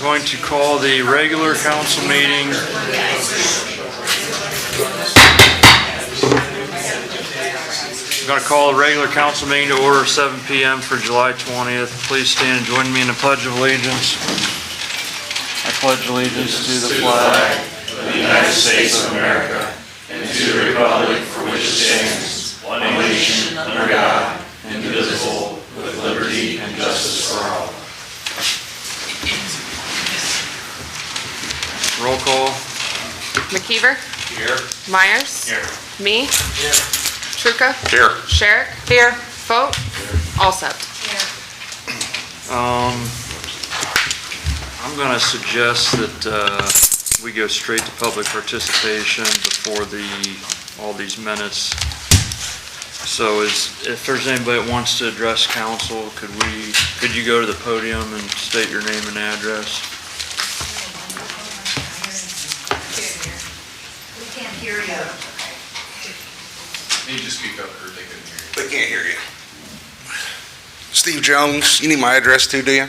Going to call the regular council meeting. I'm going to call the regular council meeting to order 7 p.m. for July 20th. Please stand and join me in the Pledge of Allegiance. I pledge allegiance to the flag of the United States of America and to the republic for which it stands, one nation under God, indivisible, with liberty and justice for all. Roll call. McKeever? Here. Myers? Here. Me? Here. Truca? Here. Sherrick? Here. Foat? Alsep? I'm going to suggest that we go straight to public participation before all these minutes. So if there's anybody that wants to address council, could you go to the podium and state your name and address? We can't hear you. You need to speak up or they couldn't hear you. They can't hear you. Steve Jones, you need my address too, do you?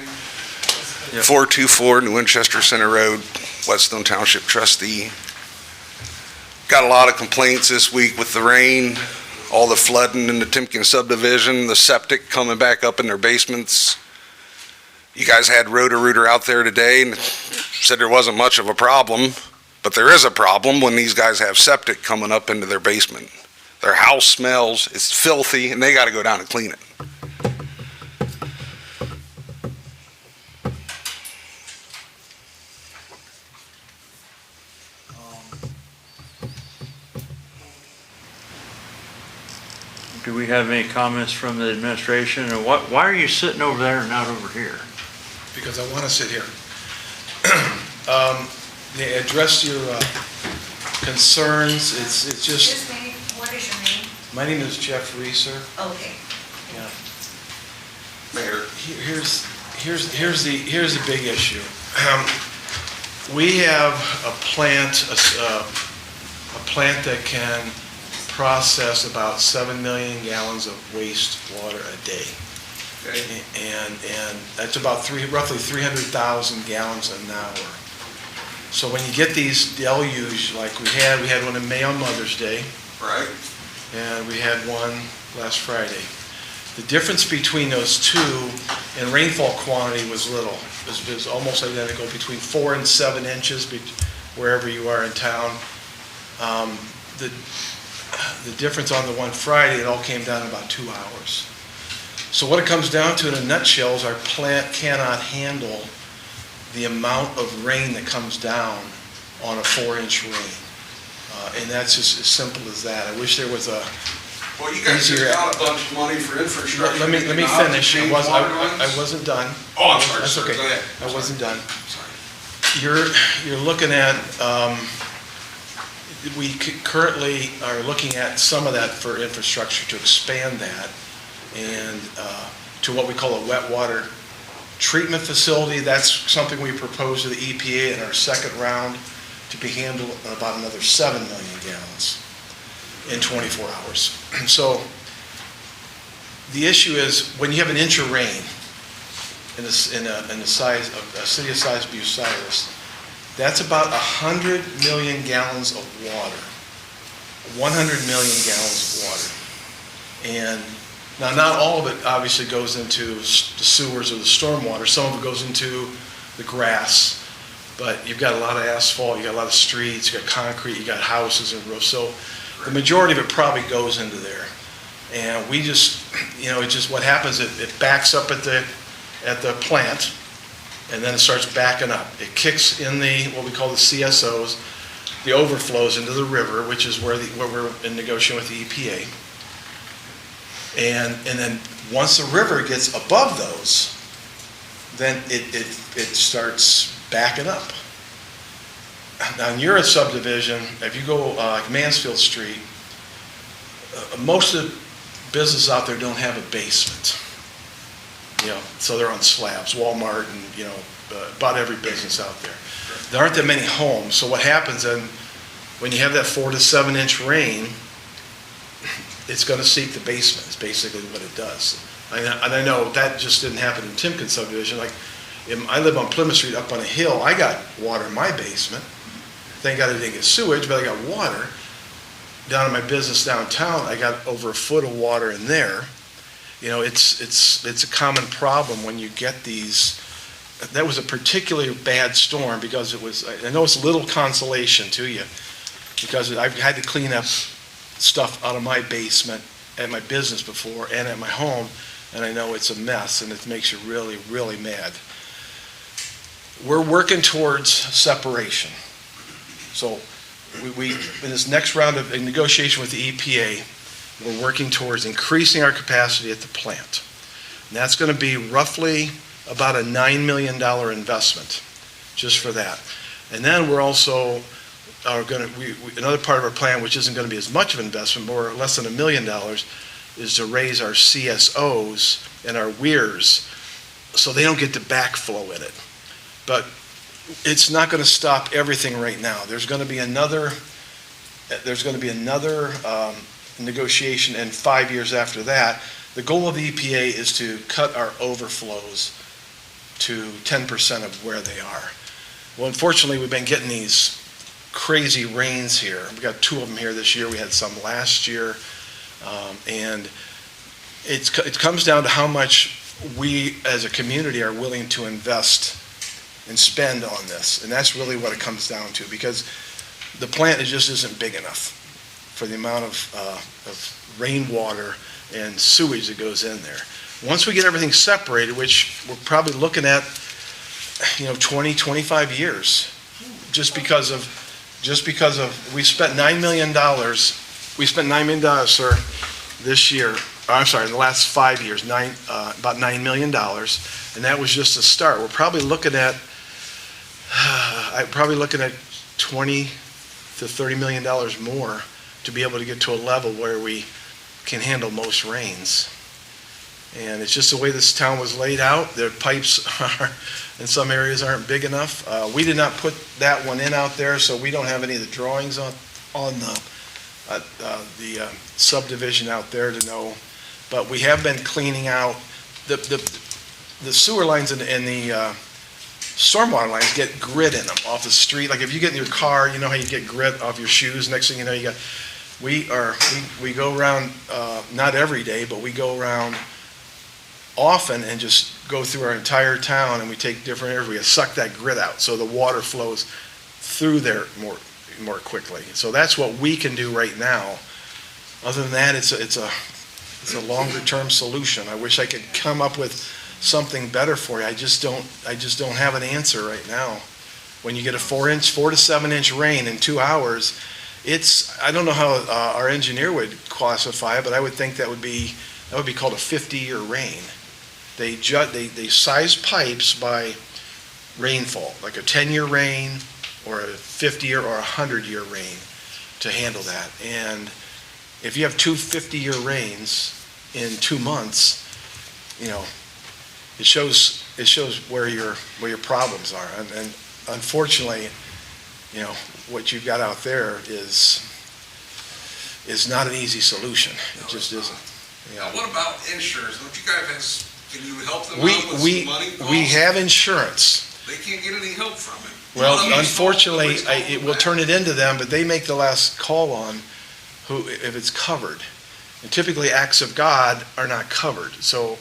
Yep. 424 New Winchester Center Road, Whetstone Township trustee. Got a lot of complaints this week with the rain, all the flooding in the Timken subdivision, the septic coming back up in their basements. You guys had Roto-Rooter out there today and said there wasn't much of a problem, but there is a problem when these guys have septic coming up into their basement. Their house smells, it's filthy, and they got to go down and clean it. Do we have any comments from the administration? And why are you sitting over there and not over here? Because I want to sit here. They addressed your concerns. It's just. Excuse me, what is your name? My name is Jeff Reeser. Okay. Yeah. Mayor. Here's the big issue. We have a plant that can process about 7 million gallons of wastewater a day. Okay. And that's about roughly 300,000 gallons an hour. So when you get these deluge like we had one in May on Mother's Day, Right. and we had one last Friday. The difference between those two in rainfall quantity was little. It was almost identical, between 4 and 7 inches wherever you are in town. The difference on the one Friday, it all came down in about 2 hours. So what it comes down to in a nutshell is our plant cannot handle the amount of rain that comes down on a 4-inch rain. And that's just as simple as that. I wish there was a Well, you guys easier. got a bunch of money for infrastructure. Let me finish. I wasn't done. Oh, I'm sorry, That's sir. okay. Go ahead. I wasn't done. Sorry. You're looking at, we currently are looking at some of that for infrastructure to expand that and to what we call a wet water treatment facility. That's something we proposed to the EPA in our second round to be handled about another 7 million gallons in 24 hours. So the issue is when you have an inch of rain in the size of a city of size Bucyrus, that's about 100 million gallons of water. 100 million gallons of water. And now not all of it obviously goes into the sewers or the stormwater. Some of it goes into the grass. But you've got a lot of asphalt, you got a lot of streets, you got concrete, you got houses and roofs. So the majority of it probably goes into there. And we just, it's just what happens, it backs up at the plant, and then it starts backing up. It kicks in what we call the CSOs, the overflows into the river, which is where we're in negotiation with the EPA. And then once the river gets above those, then it starts backing up. Now, in your subdivision, if you go like Mansfield Street, most of the businesses out there don't have a basement. So they're on slabs. Walmart and about every business out there. There aren't that many homes. So what happens then, when you have that 4 to 7 inch rain, it's going to seep the basement. Is basically what it does. And I know that just didn't happen in Timken subdivision. Like I live on Plymouth Street up on a hill. I got water in my basement. Thank God I didn't get sewage, but I got water. Down in my business downtown, I got over a foot of water in there. You know, it's a common problem when you get these. That was a particularly bad storm because it was, I know it's little consolation to you, because I've had to clean up stuff out of my basement at my business before and at my home, and I know it's a mess, and it makes you really, really mad. We're working towards separation. So we in this next round of negotiation with the EPA, we're working towards increasing our capacity at the plant. And that's going to be roughly about a $9 million investment just for that. And then we're also are going to, another part of our plan, which isn't going to be as much of an investment, more less than $1 million, is to raise our CSOs and our weirs so they don't get the backflow in it. But it's not going to stop everything right now. There's going to be another negotiation, and 5 years after that. The goal of the EPA is to cut our overflows to 10% of where they are. Well, unfortunately, we've been getting these crazy rains here. We got 2 of them here this year. We had some last year. And it comes down to how much we as a community are willing to invest and spend on this. And that's really what it comes down to, because the plant just isn't big enough for the amount of rainwater and sewage that goes in there. Once we get everything separated, which we're probably looking at, 20, 25 years, just because of, we spent $9 million, sir, this year, in the last 5 years, about $9 million, and that was just a start. We're probably looking at, 20 to $30 million more to be able to get to a level where we can handle most rains. And it's just the way this town was laid out. The pipes are, in some areas, aren't big enough. We did not put that one in out there, so we don't have any of the drawings on the subdivision out there to know. But we have been cleaning out the sewer lines and the stormwater lines get grit in them off the street. Like if you get in your car, you know how you get grit off your shoes. Next thing you know, we go around, not every day, but we go around often and just go through our entire town, and we take different areas. We suck that grit out so the water flows through there more quickly. So that's what we can do right now. Other than that, it's a longer term solution. I wish I could come up with something better for you. I just don't have an answer right now. When you get a 4 to 7 inch rain in 2 hours, I don't know how our engineer would classify it, but I would think that would be called a 50-year rain. They size pipes by rainfall, like a 10-year rain or a 50-year or a 100-year rain to handle that. And if you have 2 50-year rains in 2 months, it shows where your problems are. And unfortunately, what you've got out there is not an easy solution. It just isn't. Now, what about insurance? Don't you guys can you help them out We with some money? we have insurance. They can't get any help from it. Well, unfortunately, it will turn it into them, but they make the last call on if it's covered. And typically, acts of God are not covered. So,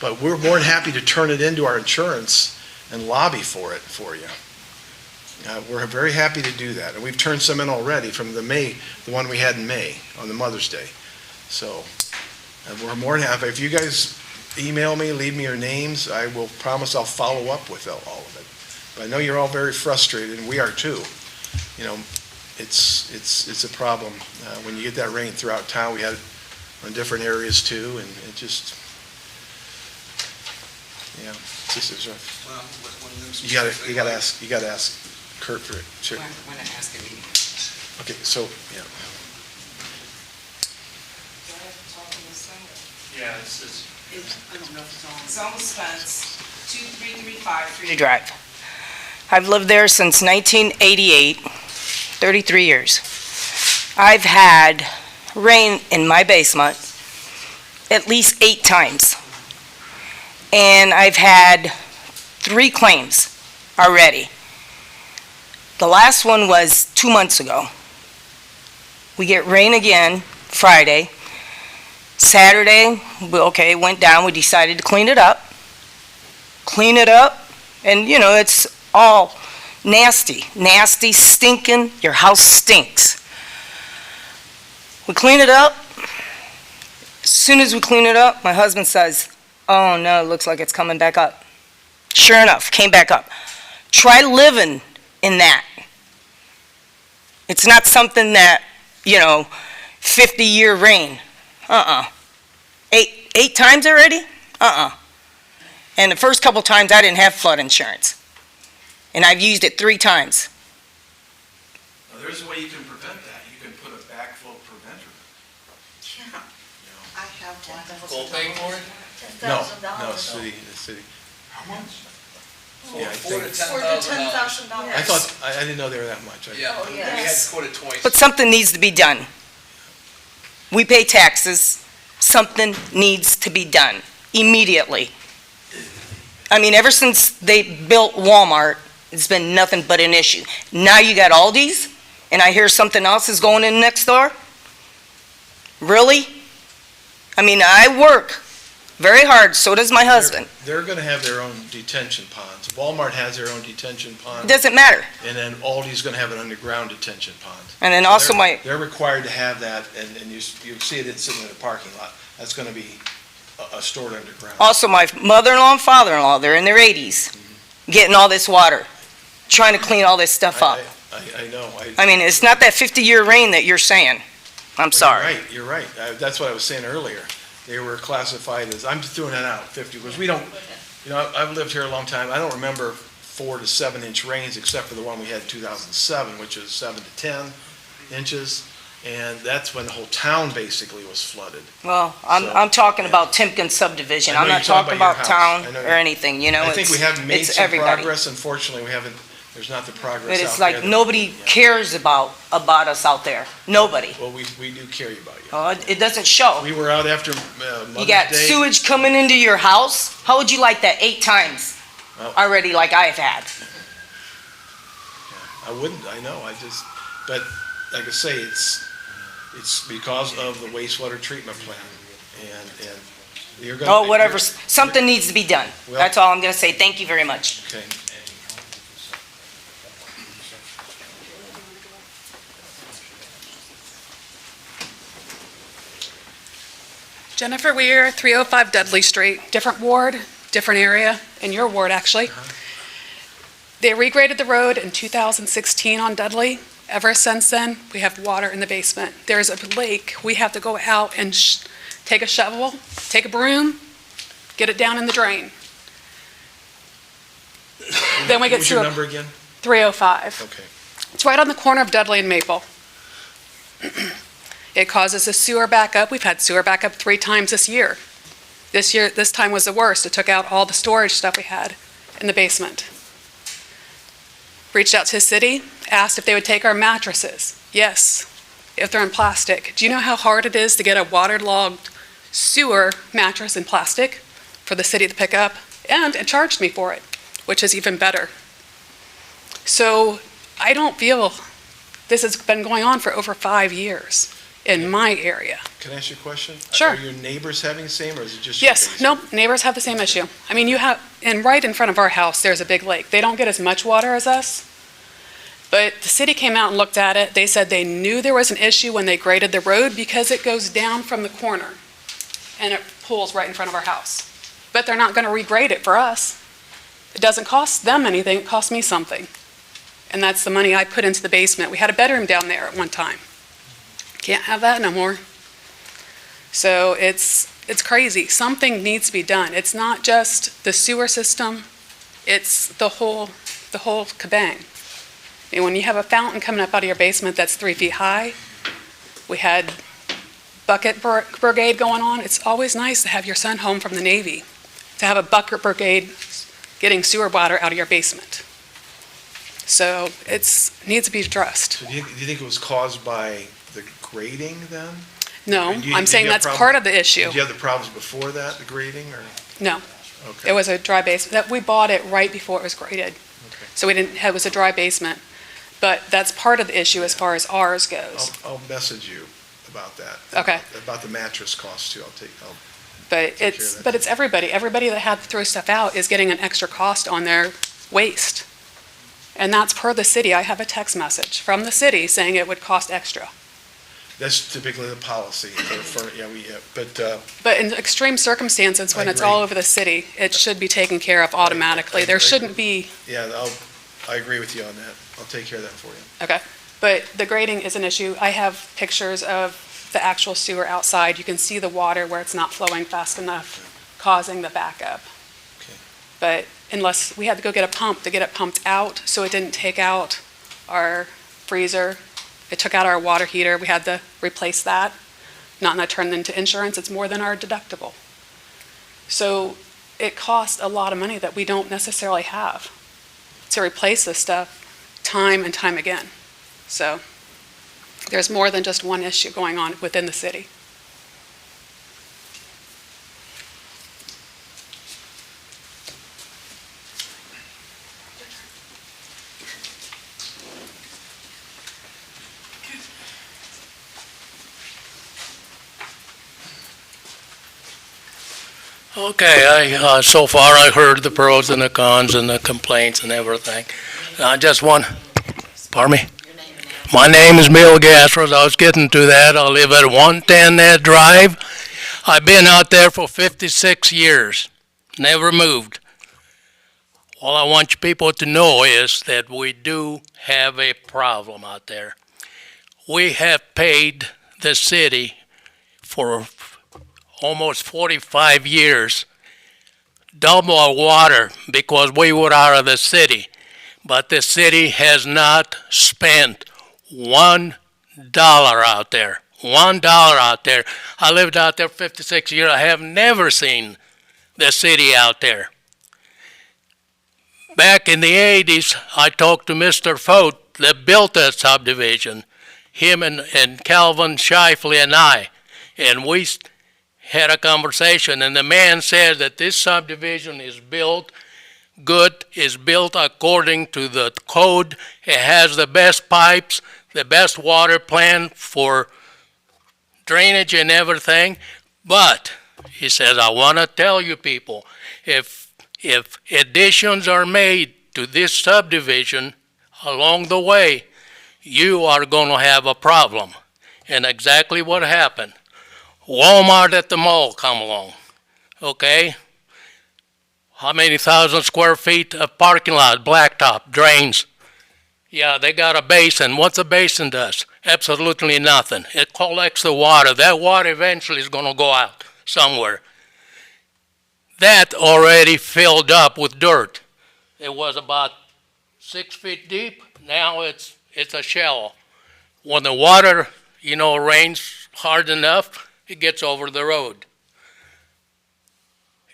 but we're more than happy to turn it into our insurance and lobby for it for you. We're very happy to do that, and we've turned some in already from the one we had in May on the Mother's Day. So, we're more than happy. If you guys email me, leave me your names, I will promise I'll follow up with all of it. But I know you're all very frustrated, and we are too. It's a problem. When you get that rain throughout town, we had it on different areas too, and it just, is rough. Well, one of them You gotta ask Kurt for it. Sure. When I ask a meeting. Okay, so, yeah. Do I have to talk on this thing? Yeah, it's I don't know if it's on. Zone Spence, 2335 Freedom Drive. I've lived there since 1988, 33 years. I've had rain in my basement at least 8 times. And I've had 3 claims already. The last one was 2 months ago. We get rain again Friday. Saturday, okay, went down, we decided to clean it up. And it's all nasty, stinking, your house stinks. We clean it up. As soon as we clean it up, my husband says, oh no, it looks like it's coming back up. Sure enough, came back up. Try living in that. It's not something that, 50-year rain. 8 times already? And the first couple times I didn't have flood insurance. And I've used it 3 times. Now, there's a way you can prevent that. You can put a backflow preventer. Yeah, I have $10,000. Full paying for it? No, $10,000. the city. How much? Yeah, I think, For the $10,000. I thought, I didn't know they were that much. Yeah, Oh, we had yes. quoted twice. But something needs to be done. We pay taxes. Something needs to be done immediately. I mean, ever since they built Walmart, it's been nothing but an issue. Now you got Aldi's, and I hear something else is going in next door? Really? I mean, I work very hard, so does my husband. They're going to have their own detention ponds. Walmart has their own detention It pond, doesn't matter. and then Aldi's going to have an underground detention pond. And then also They're required to have that, and you see it sitting in the parking lot. That's going to be stored underground. Also, my mother-in-law and father-in-law, they're in their 80s, getting all this water, trying to clean all this stuff up. I know. I mean, it's not that 50-year rain that you're saying. I'm sorry. You're right. That's what I was saying earlier. They were classified as, I'm just throwing that out, 50, because we don't, I've lived here a long time. I don't remember 4 to 7 inch rains except for the one we had in 2007, which was 7 to 10 inches. And that's when the whole town basically was flooded. Well, So, I'm talking about Timken subdivision. I know I'm not you're talking talking about about your house. town I know or anything, I think we have made it's some everybody. progress. Unfortunately, there's not the progress But out it's there like that- nobody yeah. cares about us out there. Nobody. Well, we do care about you. Oh, it doesn't show. We were out after You Mother's got Day. sewage coming into your house? How would you like that 8 times Well- already like I've had? I wouldn't, I know, but like I say, it's because of the wastewater treatment plant, and you're gonna. Oh, whatever. Something needs to be done. Well- That's all I'm gonna say. Thank you very much. Okay. Jennifer Weir, 305 Dudley Street, different ward, different area, in your ward, actually. They regraded the road in 2016 on Dudley. Ever since then, we have water in the basement. There's a lake. We have to go out and take a shovel, take a broom, get it down in the drain. Then we What get was to your number again? 305. Okay. It's right on the corner of Dudley and Maple. It causes a sewer backup. We've had sewer backup 3 times this year. This time was the worst. It took out all the storage stuff we had in the basement. Reached out to the city, asked if they would take our mattresses. Yes, if they're in plastic. Do you know how hard it is to get a waterlogged sewer mattress in plastic for the city to pick up? And it charged me for it, which is even better. So I don't feel this has been going on for over 5 years in my area. Can I ask you a question? Sure. Are your neighbors having the same, or is it just your Yes, basement? nope, neighbors have the same issue. I mean, and right in front of our house, there's a big lake. They don't get as much water as us, but the city came out and looked at it. They said they knew there was an issue when they graded the road because it goes down from the corner and it pulls right in front of our house. But they're not gonna regrade it for us. It doesn't cost them anything, it costs me something. And that's the money I put into the basement. We had a bedroom down there at one time. Can't have that no more. So it's crazy. Something needs to be done. It's not just the sewer system, it's the whole kabang. And when you have a fountain coming up out of your basement that's 3 feet high, we had bucket brigade going on. It's always nice to have your son home from the Navy, to have a bucket brigade getting sewer water out of your basement. So needs to be addressed. So do you think it was caused by the grading then? No, And I'm saying that's part of the issue. Did you have the problems before that, the grading, or? No. Okay. It was a dry basement, that we bought it right before it was graded. Okay. So we didn't, it was a dry basement. But that's part of the issue as far as ours goes. I'll message you about that. Okay. About the mattress cost too. I'll But care of it's, that. but it's everybody. Everybody that had to throw stuff out is getting an extra cost on their waste. And that's per the city. I have a text message from the city saying it would cost extra. That's typically the policy But in extreme circumstances, when I it's all agree. over the city, it should be taken care of automatically. There shouldn't be, I agree with you on that. I'll take care of that for you. okay. But the grading is an issue. I have pictures of the actual sewer outside. You can see the water where it's not flowing fast enough, causing the backup. Okay. But unless, we had to go get a pump to get it pumped out, so it didn't take out our freezer. It took out our water heater. We had to replace that. Not that turned into insurance. It's more than our deductible. So it costs a lot of money that we don't necessarily have to replace this stuff time and time again. So there's more than just one issue going on within the city. Okay, so far I heard the pros and the cons and the complaints and everything. I just want, pardon me? My name is Bill Gassros. I was getting to that. I live at 110 Ed Drive. I've been out there for 56 years, never moved. All I want you people to know is that we do have a problem out there. We have paid the city for almost 45 years, double our water because we were out of the city. But the city has not spent $1 out there. $1 out there. I lived out there 56 years. I have never seen the city out there. Back in the 80s, I talked to Mr. Fote that built that subdivision, him and Calvin Shifley and I, and we had a conversation, and the man said that this subdivision is built good, is built according to the code. It has the best pipes, the best water plan for drainage and everything. But he says, I want to tell you people, if additions are made to this subdivision along the way, you are going to have a problem. And exactly what happened. Walmart at the mall come along, okay? How many thousand square feet of parking lot, blacktop, drains? Yeah, they got a basin. What's a basin does? Absolutely nothing. It collects the water. That water eventually is going to go out somewhere. That already filled up with dirt. It was about 6 feet deep. Now it's a shell. When the water, rains hard enough, it gets over the road.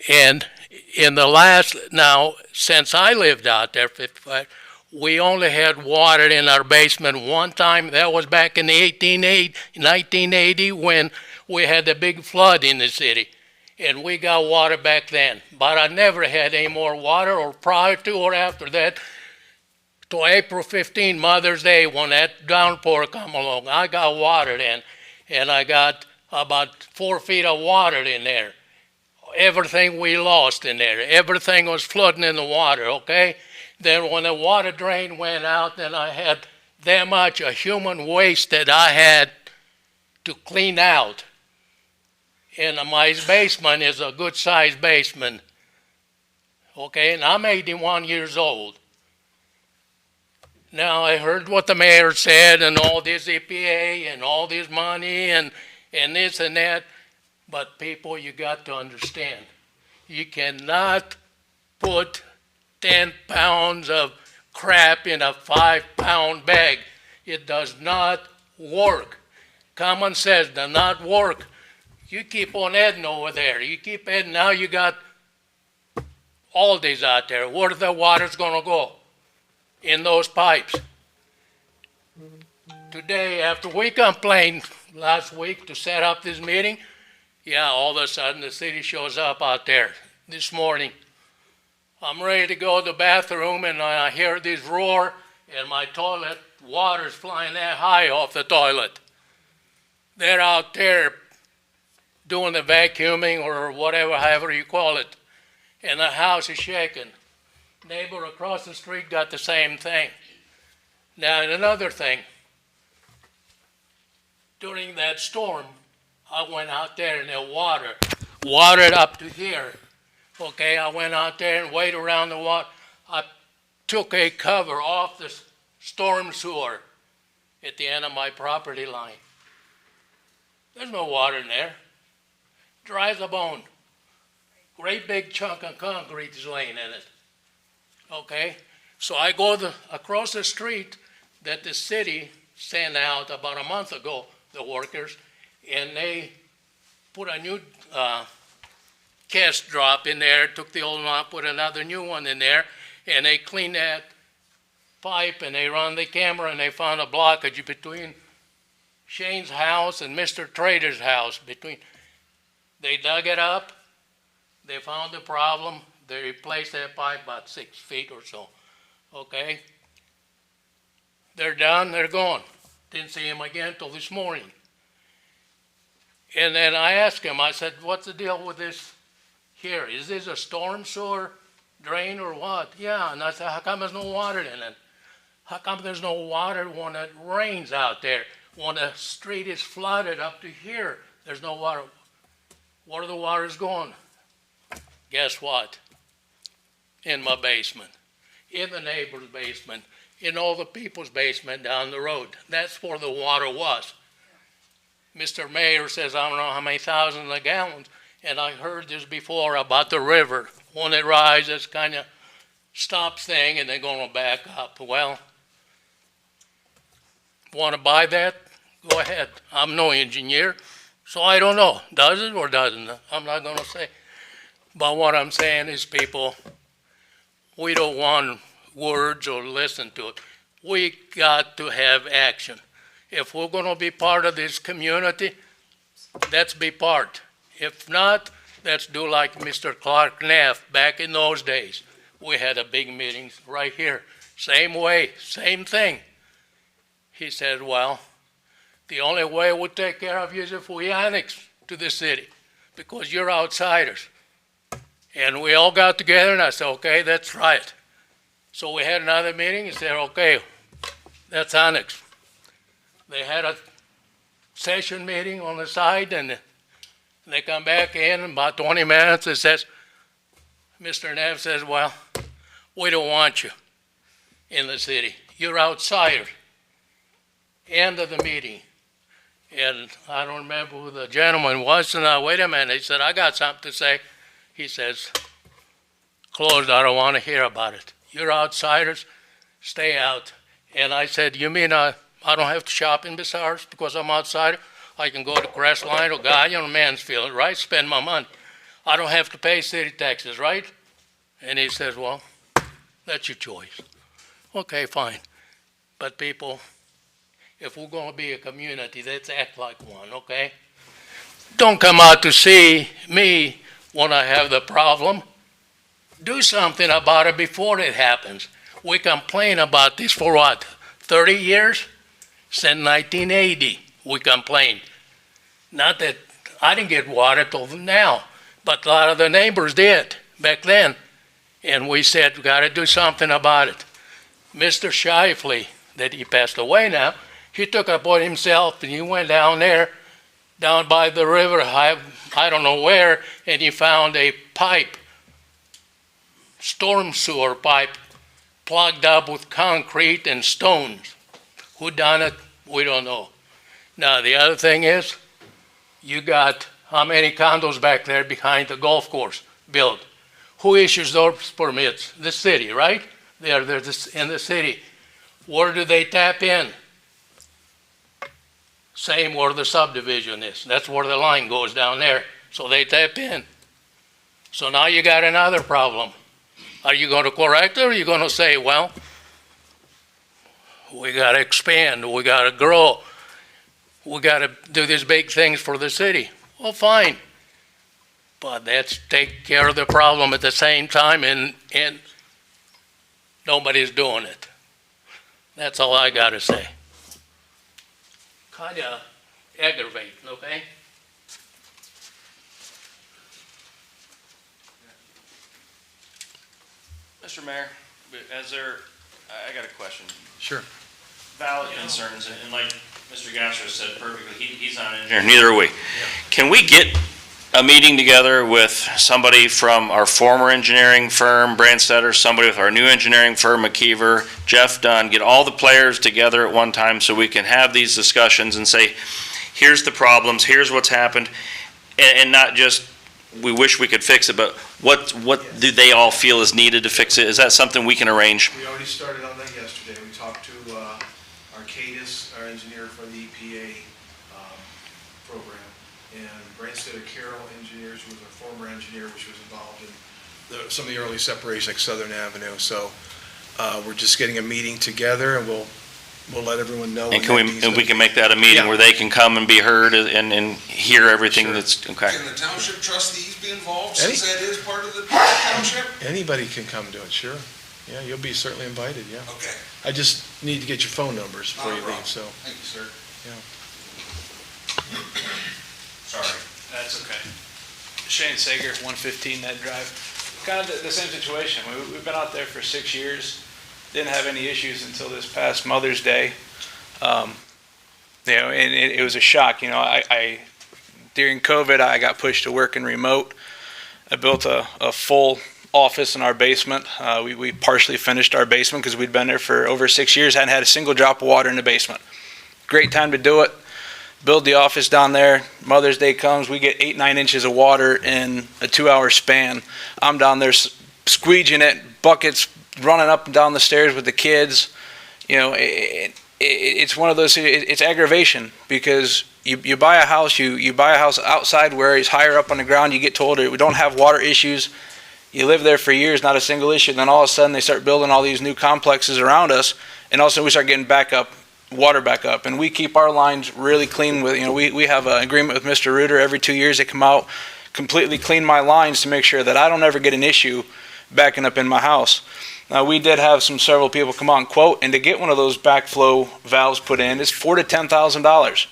And in the last, now, since I lived out there, we only had water in our basement one time. That was back in the 1980 when we had the big flood in the city. And we got water back then. But I never had any more water, or prior to or after that, to April 15, Mother's Day, when that downpour come along. I got water then, and I got about 4 feet of water in there. Everything we lost in there. Everything was flooding in the water, okay? Then when the water drain went out, then I had that much of human waste that I had to clean out. And my basement is a good-sized basement, okay? And I'm 81 years old. Now, I heard what the mayor said, and all this EPA, and all this money, and this and that. But people, you got to understand, you cannot put 10 pounds of crap in a 5-pound bag. It does not work. Common sense does not work. You keep on heading over there. You keep heading. Now you got all these out there. Where the water's going to go? In those pipes. Today, after we complained last week to set up this meeting, yeah, all of a sudden the city shows up out there. this morning. I'm ready to go to the bathroom and I hear this roar and my toilet water's flying that high off the toilet. They're out there doing the vacuuming or whatever, however you call it, and the house is shaking. Neighbor across the street got the same thing. Now, another thing, during that storm, I went out there and the watered up to here. Okay, I went out there and waited around the water. I took a cover off the storm sewer at the end of my property line. There's no water in there. Dry as a bone. Great big chunk of concrete is laying in it. Okay, so I go across the street that the city sent out about a month ago, the workers, and they put a new cast drop in there, took the old one, put another new one in there, and they cleaned that pipe and they run the camera and they found a blockage between Shane's house and Mr. Trader's house. They dug it up, they found the problem, they replaced that pipe about 6 feet or so. Okay? They're done, they're gone. Didn't see him again till this morning. And then I asked him, I said, what's the deal with this here? Is this a storm sewer drain or what? Yeah, and I said, how come there's no water in it? How come there's no water when it rains out there? When the street is flooded up to here, there's no water. Where are the waters going? Guess what? In my basement, in the neighbor's basement, in all the people's basement down the road. That's where the water was. Mr. Mayor says, I don't know how many thousands of gallons, and I heard this before about the river. When it rises, kind of stops thing, and they're going to back up. Well, want to buy that? Go ahead. I'm no engineer, so I don't know. Does it or doesn't it? I'm not going to say. But what I'm saying is, people, we don't want words or listen to it. We got to have action. If we're going to be part of this community, let's be part. If not, let's do like Mr. Clark Neff back in those days. We had a big meeting right here. Same way, same thing. He said, well, the only way we'll take care of you is if we annex to the city because you're outsiders. And we all got together and I said, okay, that's right. So we had another meeting and said, okay, that's annex. They had a session meeting on the side and they come back in about 20 minutes and says, Mr. Neff says, well, we don't want you in the city. You're outsiders. End of the meeting. And I don't remember who the gentleman was, and I, wait a minute, he said, I got something to say. He says, closed, I don't want to hear about it. You're outsiders, stay out. And I said, you mean I don't have to shop in Bucyrus because I'm outsider? I can go to Crestline or Gallion or Mansfield, right? Spend my money. I don't have to pay city taxes, right? And he says, well, that's your choice. Okay, fine. But people, if we're going to be a community, let's act like one, okay? Don't come out to see me when I have the problem. Do something about it before it happens. We complain about this for what, 30 years? Since 1980, we complained. Not that I didn't get water till now, but a lot of the neighbors did back then. And we said, we got to do something about it. Mr. Shifley, that he passed away now, he took it upon himself and he went down there, down by the river, I don't know where, and he found a pipe, storm sewer pipe, plugged up with concrete and stones. Who done it? We don't know. Now, the other thing is, you got how many condos back there behind the golf course built? Who issues those permits? The city, right? They're in the city. Where do they tap in? Same where the subdivision is. That's where the line goes down there. So they tap in. So now you got another problem. Are you going to correct it or are you going to say, well, we got to expand, we got to grow, we got to do these big things for the city? Well, fine. But that's take care of the problem at the same time, and nobody's doing it. That's all I gotta say. Kinda aggravating, okay? Mr. Mayor, I got a question. Sure. Valid concerns, and like Mr. Gasser said perfectly, he's not an engineer, neither are we. Can we get a meeting together with somebody from our former engineering firm, Brandstetter, somebody with our new engineering firm, McKeever, Jeff Dunn, get all the players together at one time so we can have these discussions and say, here's the problems, here's what's happened, and not just, we wish we could fix it, but what do they all feel is needed to fix it? Is that something we can arrange? We already started on that yesterday. We talked to Arcadis, our engineer for the EPA program, and Brandstetter Carroll Engineers, who was our former engineer, which was involved in some of the early separation, like Southern Avenue. So we're just getting a meeting together, and we'll let everyone know. And we can make that a meeting where they can come and be heard and hear everything Sure. that's, okay. Can the township trustees be involved, Any- since that is part of the township? Anybody can come do it, sure. Yeah, you'll be certainly invited, yeah. Okay, I just need to get your phone numbers before Not a you problem. leave, so. thank you, sir. Sorry. That's okay. Shane Sager, 115 Ned Drive. Kind of the same situation. We've been out there for 6 years. Didn't have any issues until this past Mother's Day. And it was a shock. I during COVID, I got pushed to working remote. I built a full office in our basement. We partially finished our basement because we'd been there for over 6 years, hadn't had a single drop of water in the basement. Great time to do it. Build the office down there. Mother's Day comes, we get 8-9 inches of water in a 2-hour span. I'm down there squeegeeing it, buckets running up and down the stairs with the kids. It's one of those, it's aggravation, because you buy a house, you buy a house outside where it's higher up on the ground, you get told we don't have water issues. You live there for years, not a single issue, and then all of a sudden they start building all these new complexes around us, and all of a sudden we start getting water back up, and we keep our lines really clean with, we have an agreement with Mr. Reuter. Every 2 years they come out, completely clean my lines to make sure that I don't ever get an issue backing up in my house. Now, we did have several people come out and quote, and to get one of those backflow valves put in is $4,000 to $10,000.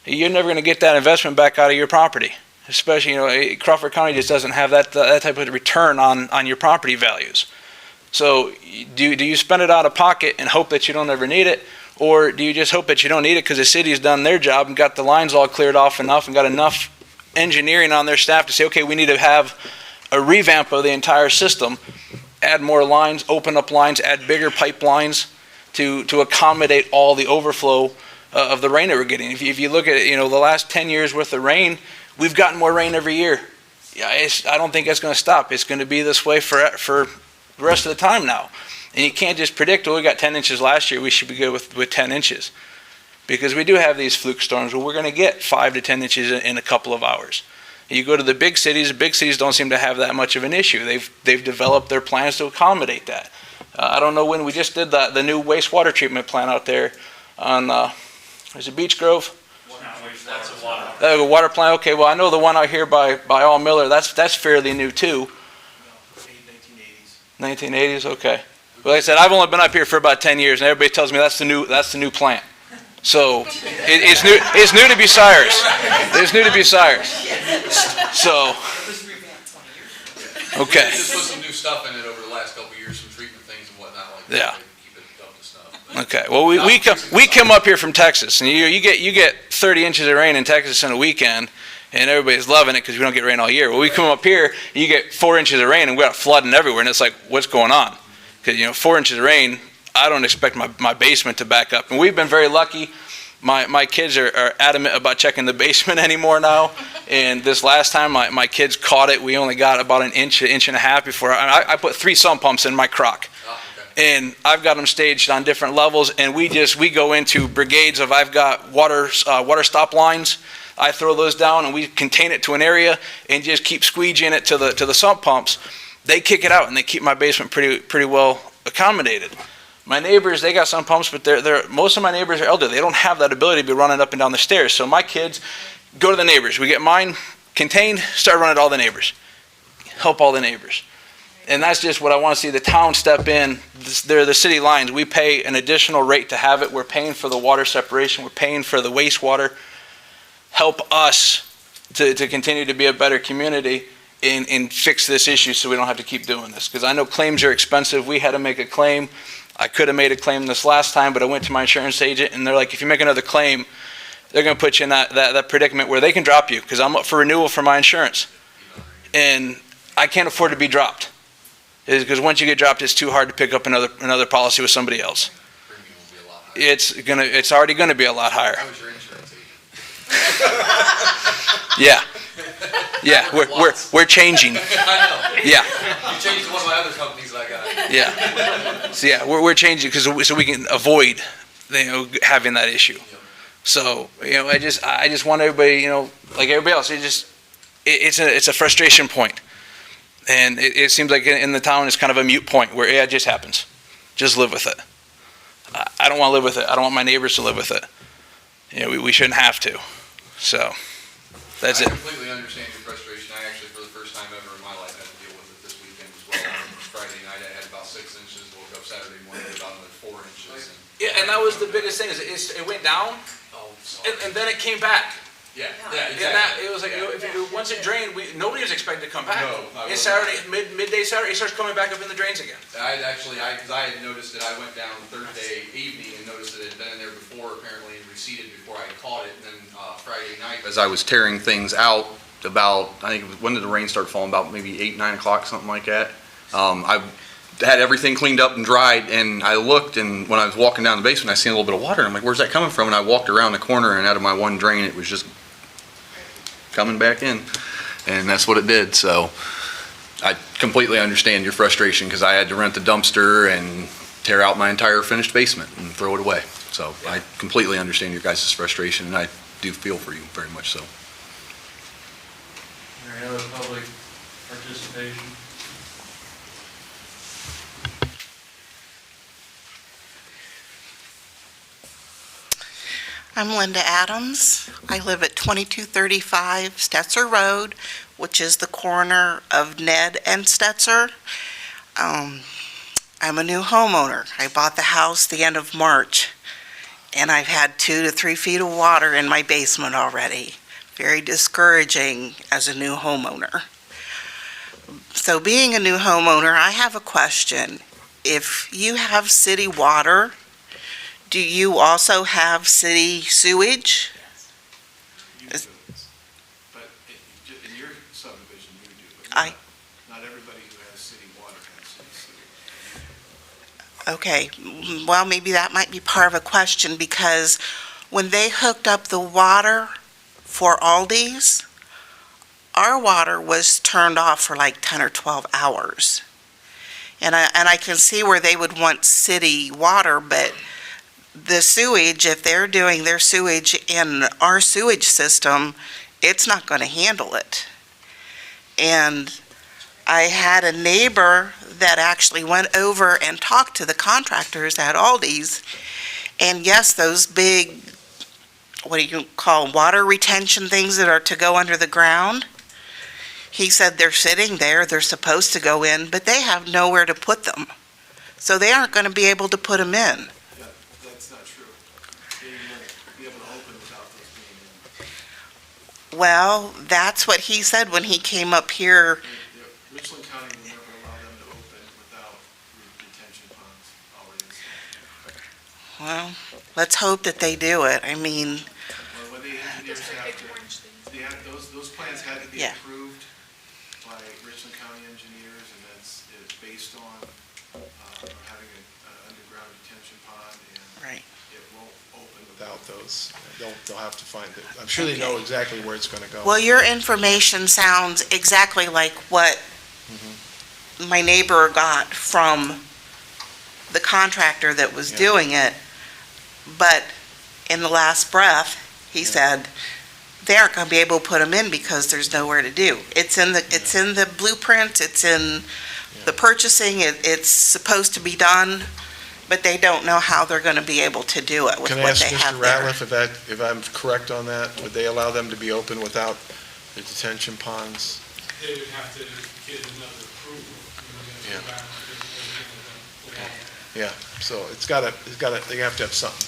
You're never going to get that investment back out of your property, especially, Crawford County just doesn't have that type of return on your property values. So do you spend it out of pocket and hope that you don't ever need it, or do you just hope that you don't need it because the city's done their job and got the lines all cleared off enough and got enough engineering on their staff to say, okay, we need to have a revamp of the entire system, add more lines, open up lines, add bigger pipelines to accommodate all the overflow of the rain that we're getting. If you look at it, the last 10 years worth of rain, we've gotten more rain every year. Yeah, I don't think it's going to stop. It's going to be this way for the rest of the time now. And you can't just predict, we got 10 inches last year, we should be good with 10 inches. Because we do have these fluke storms where we're going to get 5 to 10 inches in a couple of hours. You go to the big cities don't seem to have that much of an issue. They've developed their plans to accommodate that. I don't know when we just did the new wastewater treatment plant out there on, is it Beech Grove? That's a water. The water plant, okay, well, I know the one out here by All Miller, that's fairly new too. 1980s, okay. Well, like I said, I've only been up here for about 10 years, and everybody tells me that's the new plant. So it's new to Bucyrus. It's new to Bucyrus. So, okay. Just put some new stuff in it over the last couple of years, some treatment things and whatnot like that. Yeah. To keep it up to snuff. But Okay. Well, we come up here from Texas, and you get 30 inches of rain in Texas in a weekend, and everybody's loving it because we don't get rain all year. Well, we come up here, you get 4 inches of rain, and we got flooding everywhere, and it's like, what's going on? Because 4 inches of rain, I don't expect my basement to back up. And we've been very lucky. My kids are adamant about checking the basement anymore now. And this last time my kids caught it, we only got about an inch and a half before I put 3 sump pumps in my crock. And I've got them staged on different levels, and we go into brigades of, I've got water stop lines. I throw those down and we contain it to an area and just keep squeegeeing it to the sump pumps. They kick it out and they keep my basement pretty well accommodated. My neighbors, they got some pumps, but most of my neighbors are elderly. They don't have that ability to be running up and down the stairs. So my kids go to the neighbors. We get mine Contained, start running to all the neighbors. Help all the neighbors. And that's just what I want to see the town step in. They're the city lines. We pay an additional rate to have it. We're paying for the water separation. We're paying for the wastewater. Help us to continue to be a better community and fix this issue so we don't have to keep doing this. Because I know claims are expensive. We had to make a claim. I could have made a claim this last time, but I went to my insurance agent and they're like, if you make another claim, they're going to put you in that predicament where they can drop you because I'm up for renewal for my insurance. And I can't afford to be dropped. Because once you get dropped, it's too hard to pick up another policy with somebody else. Premium will be a lot higher. It's already gonna be a lot higher. I was your insurance agent. Yeah, we're changing. I know. Yeah, You changed one of my other companies that I got. yeah. So yeah, we're changing so we can avoid, having that issue. So, I just want everybody, like everybody else, it's a frustration point. And it seems like in the town, it's kind of a mute point where, it just happens. Just live with it. I don't want to live with it. I don't want my neighbors to live with it. We shouldn't have to. So, that's it. I completely understand your frustration. I actually, for the first time ever in my life, had to deal with it this weekend as well. Friday night, I had about 6 inches. Woke up Saturday morning with about another 4 inches. Yeah, and that was the biggest thing, is it went down, and then it came back. Yeah, And exactly. it was like, once it drained, nobody was expected to come back. No, I It's wasn't. Saturday, midday Saturday, it starts coming back up in the drains again. Because I had noticed it, I went down Thursday evening and noticed that it had been in there before, apparently, and receded before I caught it. And then Friday night, as I was tearing things out, I think, when did the rain start falling? About maybe 8, 9 o'clock, something like that. I had everything cleaned up and dried, and I looked, and when I was walking down the basement, I seen a little bit of water, and I'm like, where's that coming from? And I walked around the corner, and out of my one drain, it was just coming back in, and that's what it did. So I completely understand your frustration, because I had to rent the dumpster and tear out my entire finished basement and throw it away. So I completely understand your guys' frustration, and I do feel for you very much so. Any other public participation? I'm Linda Adams. I live at 2235 Stetzer Road, which is the corner of Ned and Stetzer. I'm a new homeowner. I bought the house the end of March, and I've had 2 to 3 feet of water in my basement already. Very discouraging as a new homeowner. So being a new homeowner, I have a question. If you have city water, do you also have city sewage? But in your subdivision, you do, but I- not everybody who has city water has city sewage. Okay, well, maybe that might be part of a question, because when they hooked up the water for Aldi's, our water was turned off for like 10 or 12 hours. And I can see where they would want city water, but the sewage, if they're doing their sewage in our sewage system, it's not going to handle it. And I had a neighbor that actually went over and talked to the contractors at Aldi's, and yes, those big, what do you call, water retention things that are to go under the ground, he said they're sitting there, they're supposed to go in, but they have nowhere to put them. So they aren't going to be able to put them in. That's not true. They won't be able to open without those being in. Well, that's what he said when he came up here. Richland County will never allow them to open without retention ponds already installed. Well, let's hope that they do it. I mean, Well, when the engineers have to, those plans had to be Yeah. approved by Richland County engineers, and it's based on having an underground detention pond, and right. it won't open without those. They'll have to find it. I'm sure they know exactly where it's going to go. Well, your information sounds exactly like what my neighbor got from the contractor that was Yeah. doing it. But in the last breath, he said, they aren't going to be able to put them in because there's nowhere to do. It's in the blueprint, it's in the purchasing, it's supposed to be done, but they don't know how they're going to be able to do it with Can I what ask they have Mr. there. Ratliff if I'm correct on that? Would they allow them to be open without the detention ponds. They would have to get another approval. You know, Yeah. go back to the- Yeah, so they have to have something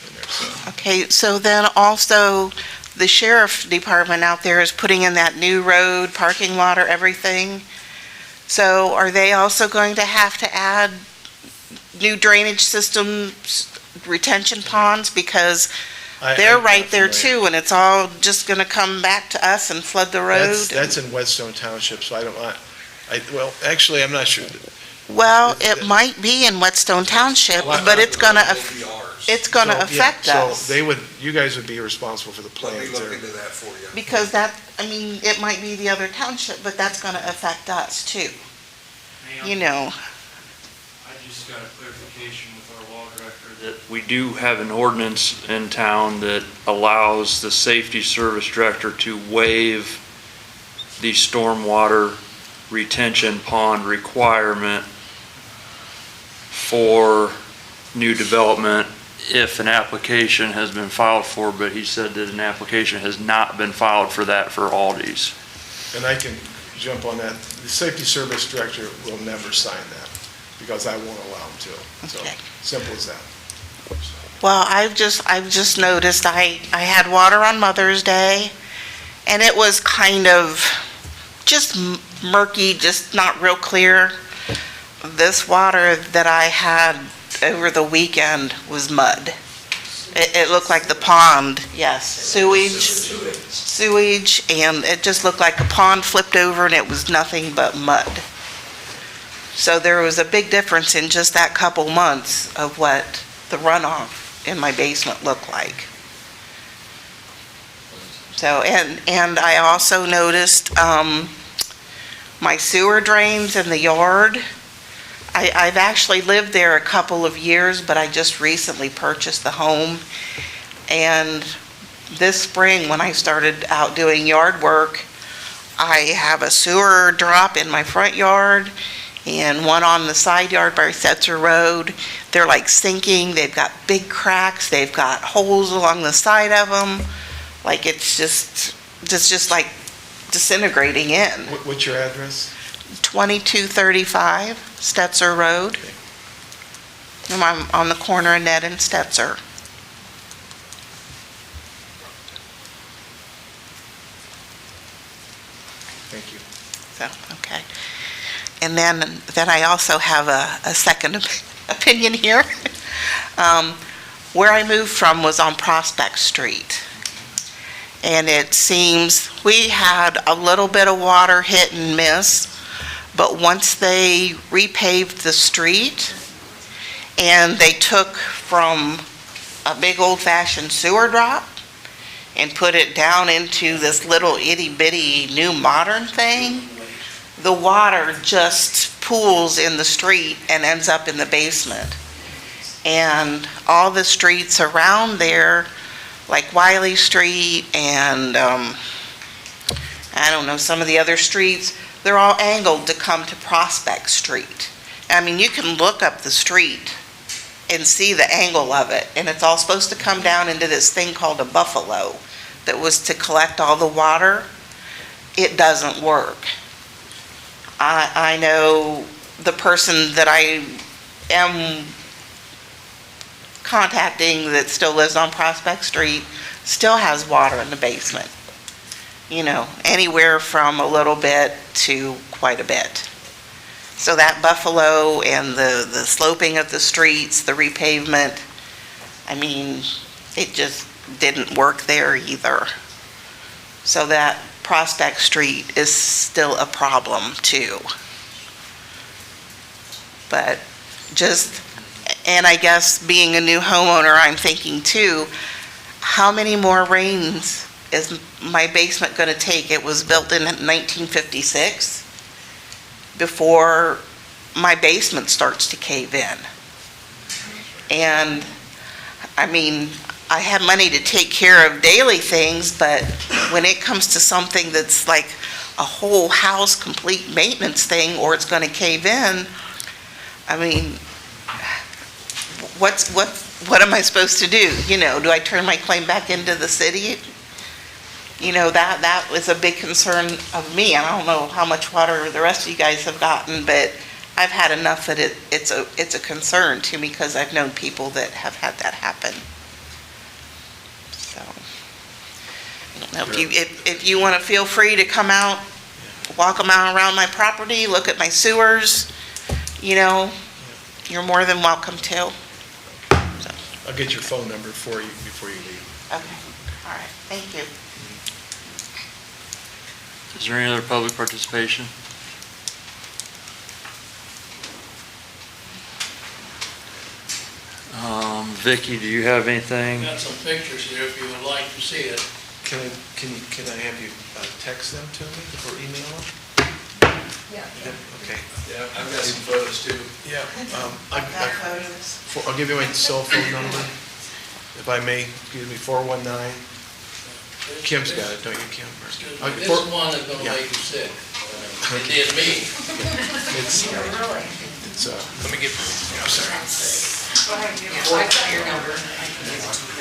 in there, so. Okay, so then also, the sheriff department out there is putting in that new road, parking lot or everything. So are they also going to have to add new drainage systems, retention ponds? Because they're right there too, and it's all just gonna come back to us and flood the road? That's in Whetstone Township, so I don't want, well, actually, I'm not sure. Well, it might be in Whetstone Township, but it's gonna So, yeah, affect us. So you guys would be responsible for the Let me plans look there. into that for you. Because it might be the other township, but that's gonna affect us too, you know. I just got a clarification with our law director that we do have an ordinance in town that allows the safety service director to waive the stormwater retention pond requirement for new development if an application has been filed for, but he said that an application has not been filed for that for Aldi's. And I can jump on that. The safety service director will never sign that, because I won't allow him to. So, Okay. simple as that. Well, I've just noticed I had water on Mother's Day, and it was kind of just murky, just not real clear. This water that I had over the weekend was mud. It looked like the pond, yes, sewage, and it just looked like a pond flipped over and it was nothing but mud. So there was a big difference in just that couple months of what the runoff in my basement looked like. So, and I also noticed, my sewer drains in the yard. I've actually lived there a couple of years, but I just recently purchased the home. And this spring, when I started out doing yard work, I have a sewer drop in my front yard and one on the side yard by Setzer Road. They're like sinking, they've got big cracks, they've got holes along the side of them. Like it's just like disintegrating in. What's your address? 2235 Stetzer Road. And I'm on the corner of Ned and Stetzer. Thank you. So, okay. And then I also have a second opinion here. Where I moved from was on Prospect Street. And it seems we had a little bit of water hit and miss, but once they repaved the street and they took from a big old-fashioned sewer drop and put it down into this little itty-bitty new modern thing, the water just pools in the street and ends up in the basement. And all the streets around there, like Wiley Street and, I don't know, some of the other streets, they're all angled to come to Prospect Street. I mean, you can look up the street and see the angle of it, and it's all supposed to come down into this thing called a buffalo that was to collect all the water. It doesn't work. I know the person that I am contacting that still lives on Prospect Street still has water in the basement. You know, anywhere from a little bit to quite a bit. So that buffalo and the sloping of the streets, the repavement, I mean, it just didn't work there either. So that Prospect Street is still a problem too. But and I guess being a new homeowner, I'm thinking too, how many more rains is my basement going to take? It was built in 1956 before my basement starts to cave in. And I mean, I have money to take care of daily things, but when it comes to something that's like a whole house complete maintenance thing, or it's going to cave in, I mean, what am I supposed to do? You know, do I turn my claim back into the city? that was a big concern of me. I don't know how much water the rest of you guys have gotten, but I've had enough that it's a concern to me because I've known people that have had that happen. So, I don't know, if you want to feel free to come out, walk around my property, look at my sewers, you're more than welcome to. I'll get your phone number for you before you leave. Okay, all right, thank you. Is there any other public participation? Vicky, do you have anything? Got some pictures here if you would like to see it. Can I have you text them to me or email them? Yeah. Okay. Yeah, I've got some photos too. Yeah. I'll give you my cell phone number, if I may. Give me 419. Kim's got it, don't you, Kim? This one is gonna make you sick. It did me. It's, let me get, I'm sorry.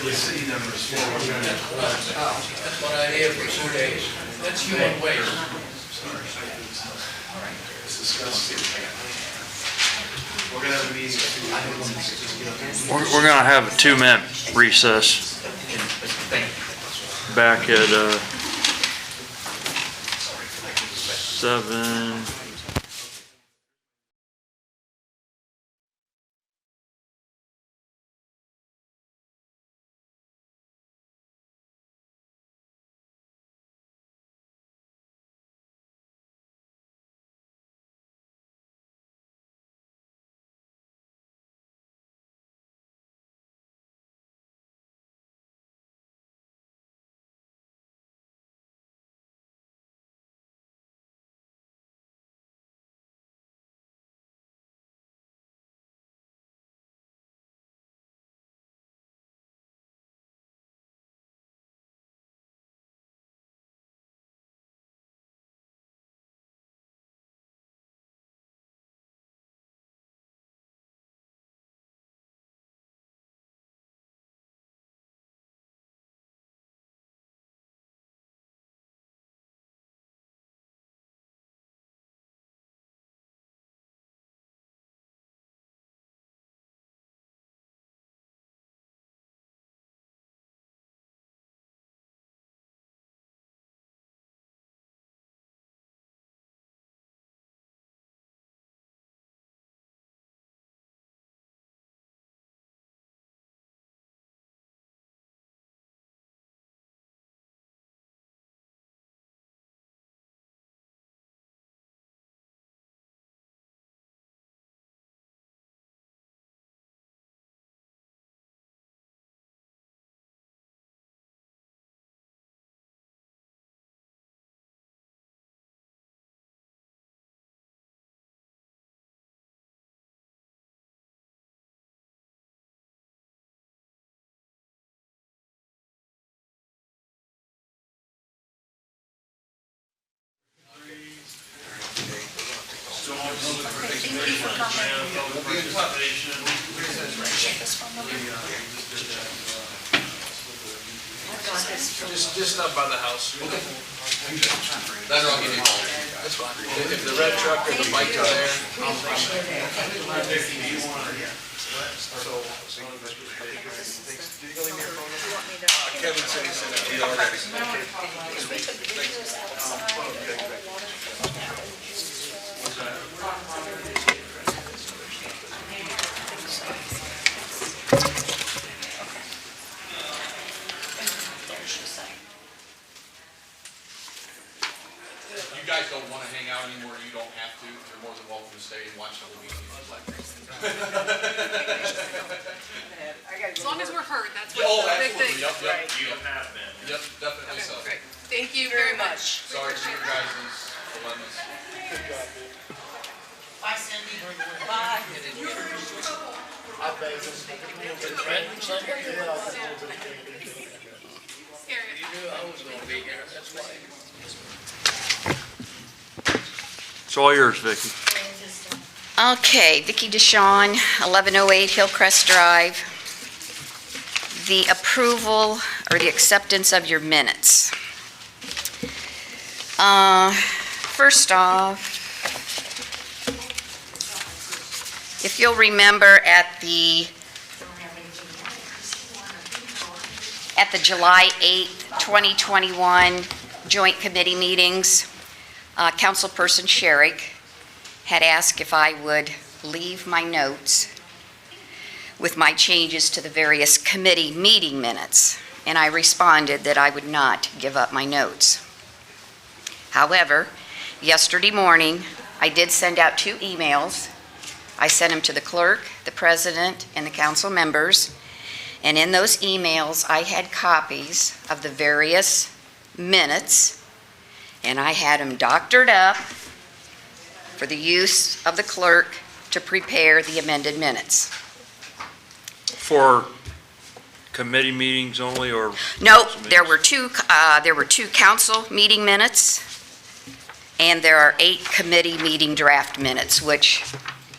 The city number is 419. That's what I did for 2 days. That's human waste. It's disgusting. We're gonna have a meeting. We're gonna have a 2-minute recess back at 7. Just stop by the house. That's all you need. That's fine. If the red truck or the bike are there, Kevin said he sent it to you already. You guys don't want to hang out anymore, you don't have to. You're more than welcome to stay and watch the whole meeting. As long as we're heard, that's Oh, what's the big absolutely, thing. yep, yep. You have been. Yep, definitely so. Great. Thank you very much. Sorry for your guys' dilemmas. Bye, Cindy. Bye. It's all yours, Vicki. Okay, Vicki DeShawn, 1108 Hillcrest Drive. The approval or the acceptance of your minutes. First off, if you'll remember at the July 8th, 2021 joint committee meetings, Councilperson Sherrick had asked if I would leave my notes with my changes to the various committee meeting minutes, and I responded that I would not give up my notes. However, yesterday morning, I did send out 2 emails. I sent them to the clerk, the president, and the council members, and in those emails, I had copies of the various minutes, and I had them doctored up for the use of the clerk to prepare the amended minutes. For committee meetings only, or? No, council there meetings? were 2 council meeting minutes, and there are 8 committee meeting draft minutes, which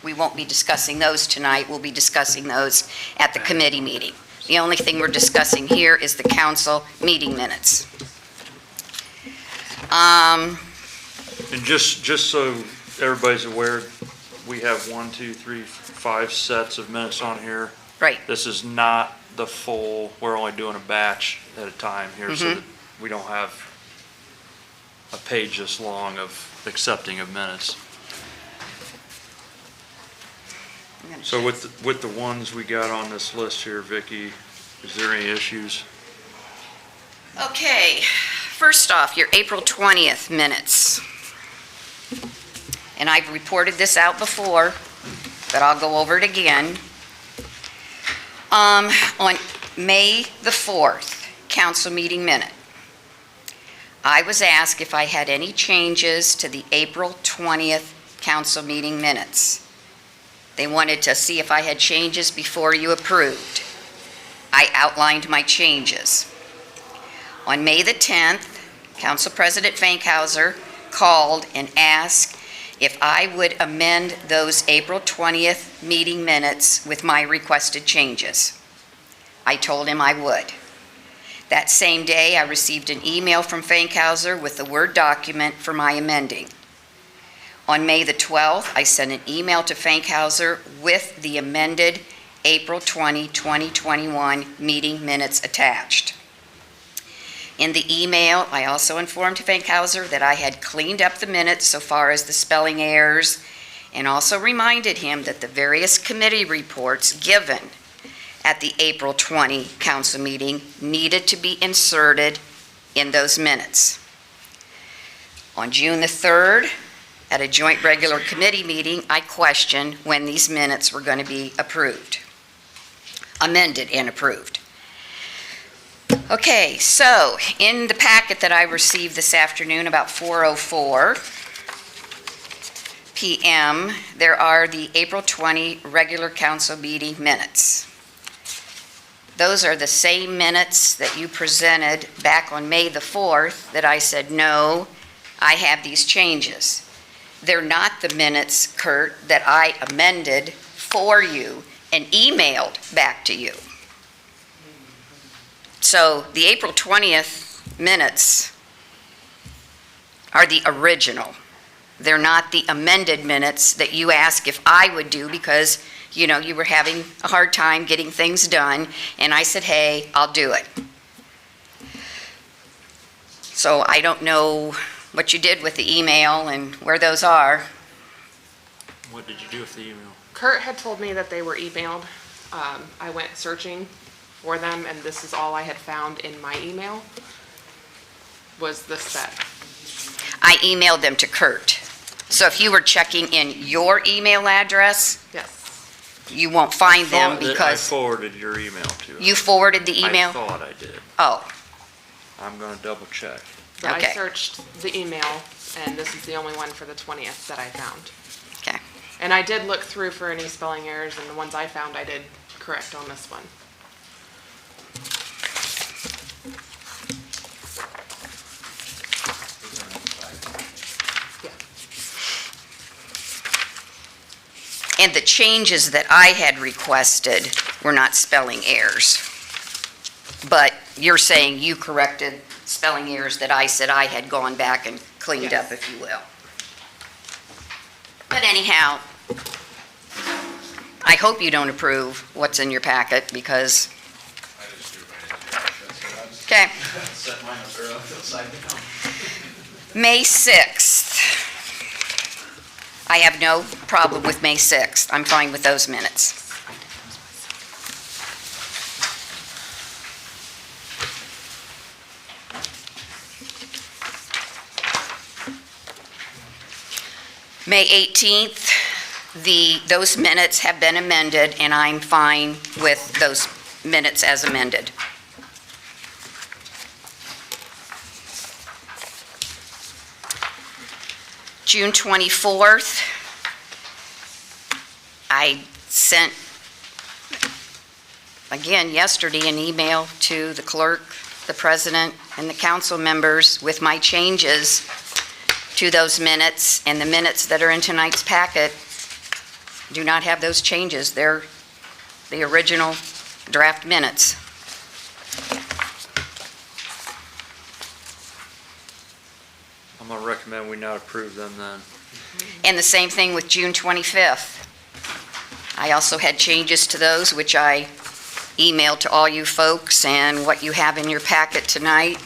we won't be discussing those tonight. We'll be discussing those at the committee meeting. The only thing we're discussing here is the council meeting minutes. And just so everybody's aware, we have 1, 2, 3, 5 sets of minutes on here. Right. This is not the full, we're only doing a batch at a time here, so that we don't have a page this long of accepting of minutes. So with the ones we got on this list here, Vicki, is there any issues? Okay, first off, your April 20th minutes. And I've reported this out before, but I'll go over it again. On May the 4th, council meeting minute, I was asked if I had any changes to the April 20th council meeting minutes. They wanted to see if I had changes before you approved. I outlined my changes. On May the 10th, Council President Fankhauser called and asked if I would amend those April 20th meeting minutes with my requested changes. I told him I would. That same day, I received an email from Fankhauser with the Word document for my amending. On May the 12th, I sent an email to Fankhauser with the amended April 20, 2021 meeting minutes attached. In the email, I also informed Fankhauser that I had cleaned up the minutes so far as the spelling errors, and also reminded him that the various committee reports given at the April 20 council meeting needed to be inserted in those minutes. On June the 3rd, at a joint regular committee meeting, I questioned when these minutes were going to be approved, amended and approved. Okay, so in the packet that I received this afternoon about 4:04 p.m., there are the April 20 regular council meeting minutes. Those are the same minutes that you presented back on May the 4th that I said, no, I have these changes. They're not the minutes, Kurt, that I amended for you and emailed back to you. So the April 20th minutes are the original. They're not the amended minutes that you asked if I would do because, you know, you were having a hard time getting things done, and I said, hey, I'll do it. So I don't know what you did with the email and where those are. What did you do with the email? Kurt had told me that they were emailed. I went searching for them, and this is all I had found in my email, was this set. I emailed them to Kurt. So if you were checking in your email address, Yes. you won't find them I because forwarded your email to him. you forwarded the email? I thought I did. Oh, I'm gonna double check. But Okay. I searched the email, and this is the only one for the 20th that I found. okay. And I did look through for any spelling errors, and the ones I found I did correct on this one. And the changes that I had requested were not spelling errors. But you're saying you corrected spelling errors that I said I had gone back and cleaned up, if you will. But anyhow, I hope you don't approve what's in your packet, because... Okay. May 6th. I have no problem with May 6th. I'm fine with those minutes. May 18th, those minutes have been amended, and I'm fine with those minutes as amended. June 24th, I sent, again, yesterday, an email to the clerk, the president, and the council members with my changes to those minutes, and the minutes that are in tonight's packet do not have those changes. They're the original draft minutes. I'm gonna recommend we not approve them then. And the same thing with June 25th. I also had changes to those, which I emailed to all you folks, and what you have in your packet tonight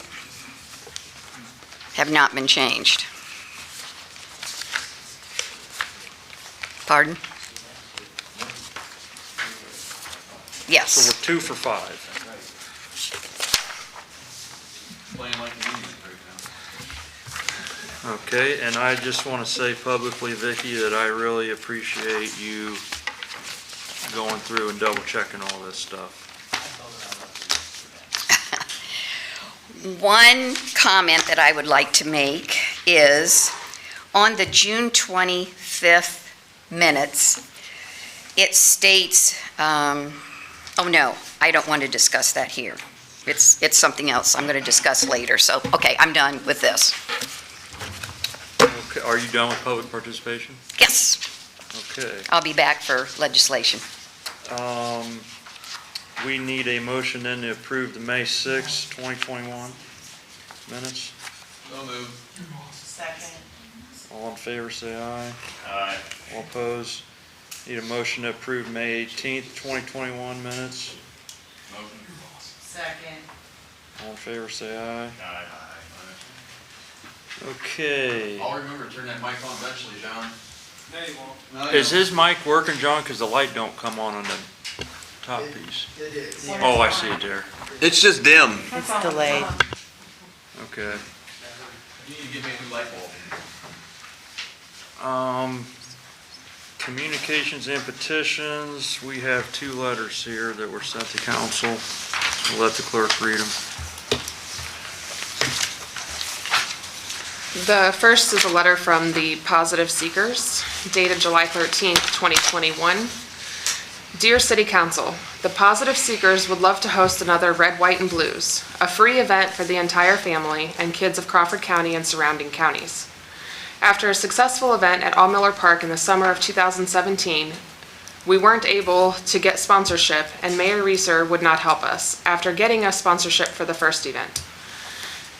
have not been changed. Pardon? Yes. So we're 2 for 5. Okay, and I just want to say publicly, Vicki, that I really appreciate you going through and double checking all this stuff. One comment that I would like to make is, on the June 25th minutes, it states, oh no, I don't want to discuss that here. It's something else I'm going to discuss later, so, okay, I'm done with this. Okay, are you done with public participation? Yes, Okay. I'll be back for legislation. We need a motion then to approve the May 6, 2021 minutes. So moved. Second. All in favor, say aye. Aye. All opposed? Need a motion to approve May 18th, 2021 minutes. Motion. Second. All in favor, say aye. Aye. Okay. I'll remember to turn that mic on eventually, John. No, you won't. No, Is his mic working, John? Because the light don't come on the top piece. It is. Oh, I see it there. It's just dim. It's delayed. Okay. You need to get me a new light bulb. Communications and petitions, we have 2 letters here that were sent to council. We'll let the clerk read them. The first is a letter from the Positive Seekers, dated July 13th, 2021. Dear City Council, the Positive Seekers would love to host another Red, White, and Blues, a free event for the entire family and kids of Crawford County and surrounding counties. After a successful event at All Miller Park in the summer of 2017, we weren't able to get sponsorship, and Mayor Reeser would not help us after getting us sponsorship for the first event.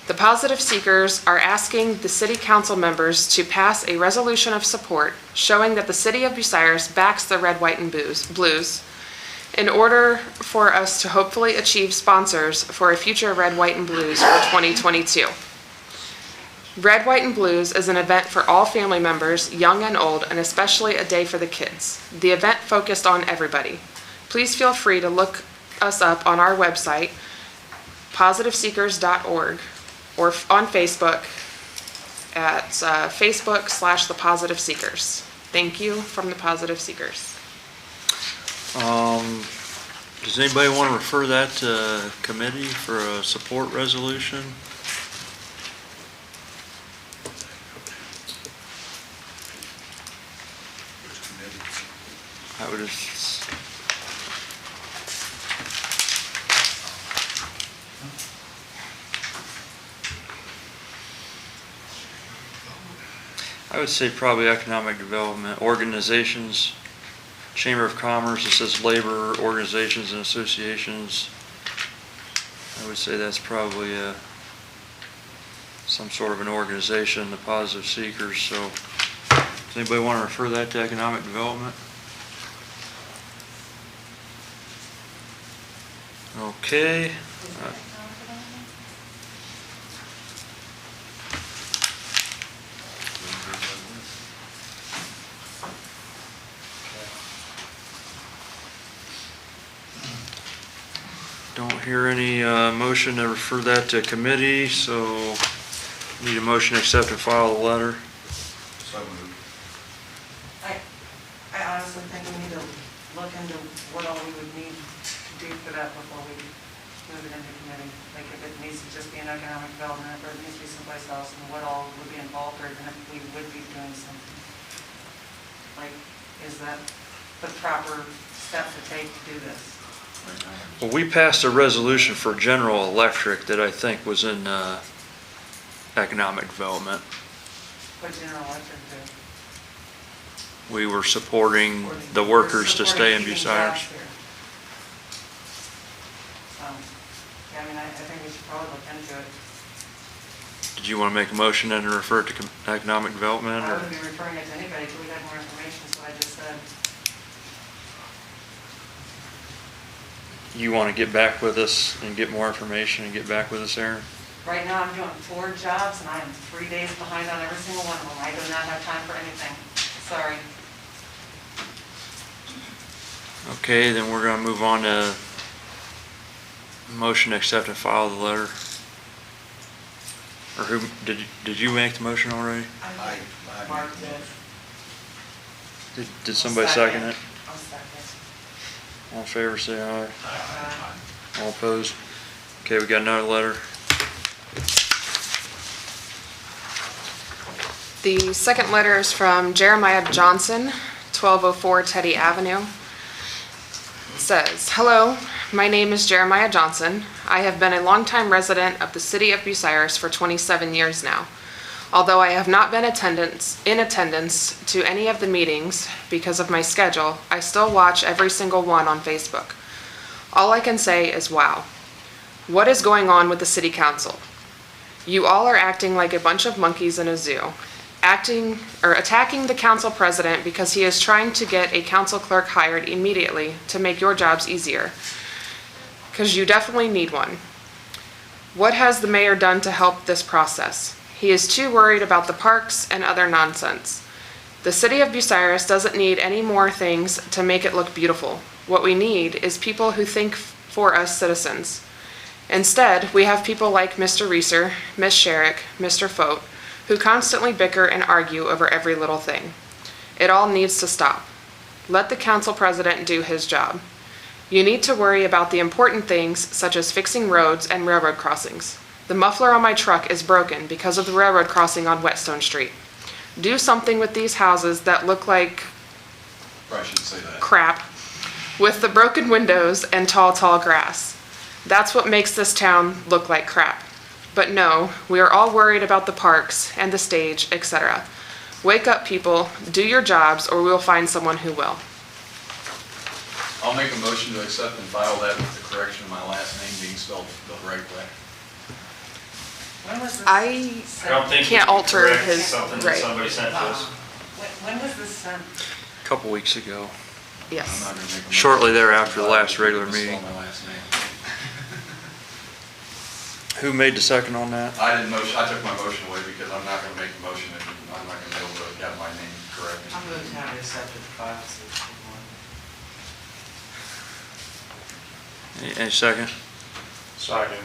The Positive Seekers are asking the City Council members to pass a resolution of support showing that the City of Bucyrus backs the Red, White, and Blues in order for us to hopefully achieve sponsors for a future Red, White, and Blues for 2022. Red, White, and Blues is an event for all family members, young and old, and especially a day for the kids. The event focused on everybody. Please feel free to look us up on our website, positiveseekers.org, or on Facebook at Facebook/The Positive Seekers. Thank you from the Positive Seekers. Does anybody want to refer that to committee for a support resolution? I would just... I would say probably economic development, organizations, Chamber of Commerce, it says labor organizations and associations. I would say that's probably a some sort of an organization, the Positive Seekers, so does anybody want to refer that to economic development? Okay. Don't hear any motion to refer that to committee, so need a motion to accept and file the letter. So moved. I honestly think we need to look into what all we would need to do for that before we move it into committee. Like if it needs to just be an economic development, or it needs to be someplace else, and what all would be involved, or even if we would be doing something. Like, is that the proper step to take to do this? Well, we passed a resolution for General Electric that I think was in economic development. What General Electric do? We were supporting the workers to stay in Bucyrus. Yeah, I mean, I think we should probably look into it. Did you want to make a motion and refer it to economic development? I Or? wouldn't be referring it to anybody until we had more information, so I just said. You want to get back with us and get more information and get back with us, Aaron? Right now, I'm doing 4 jobs, and I am 3 days behind on every single one of them. I do not have time for anything. Sorry. Okay, then we're going to move on to motion to accept and file the letter. Or who, did you make the motion already? I Mark did. Did somebody second it? I'll second. All in favor, say aye. All opposed? Okay, we got another letter. The second letter is from Jeremiah Johnson, 1204 Teddy Avenue. It says, "Hello, my name is Jeremiah Johnson. I have been a longtime resident of the city of Bucyrus for 27 years now. Although I have not been in attendance to any of the meetings because of my schedule, I still watch every single one on Facebook. All I can say is wow. What is going on with the city council? You all are acting like a bunch of monkeys in a zoo, attacking the council president because he is trying to get a council clerk hired immediately to make your jobs easier. Because you definitely need one. What has the mayor done to help this process? He is too worried about the parks and other nonsense. The city of Bucyrus doesn't need any more things to make it look beautiful. What we need is people who think for us citizens. Instead, we have people like Mr. Reeser, Ms. Sherrick, Mr. Fote, who constantly bicker and argue over every little thing. It all needs to stop. Let the council president do his job. You need to worry about the important things such as fixing roads and railroad crossings. The muffler on my truck is broken because of the railroad crossing on Whetstone Street. Do something with these houses that look like Probably should say that. crap, with the broken windows and tall, tall grass. That's what makes this town look like crap. But no, we are all worried about the parks and the stage, etc. Wake up, people, do your jobs, or we'll find someone who will." I'll make a motion to accept and file that with the correction of my last name being spelled the right way. When was this? I don't think can't we can alter correct his, something that right, somebody sent to us. When was this sent? A couple weeks ago, I'm yes. not gonna make a motion. shortly thereafter the last regular Misspell meeting. my last name. Who made the second on that? I didn't motion, I took my motion away because I'm not gonna make a motion and I'm not gonna be able to have my name corrected. I'm going to have it accepted, file, so it's one. Any second? Second.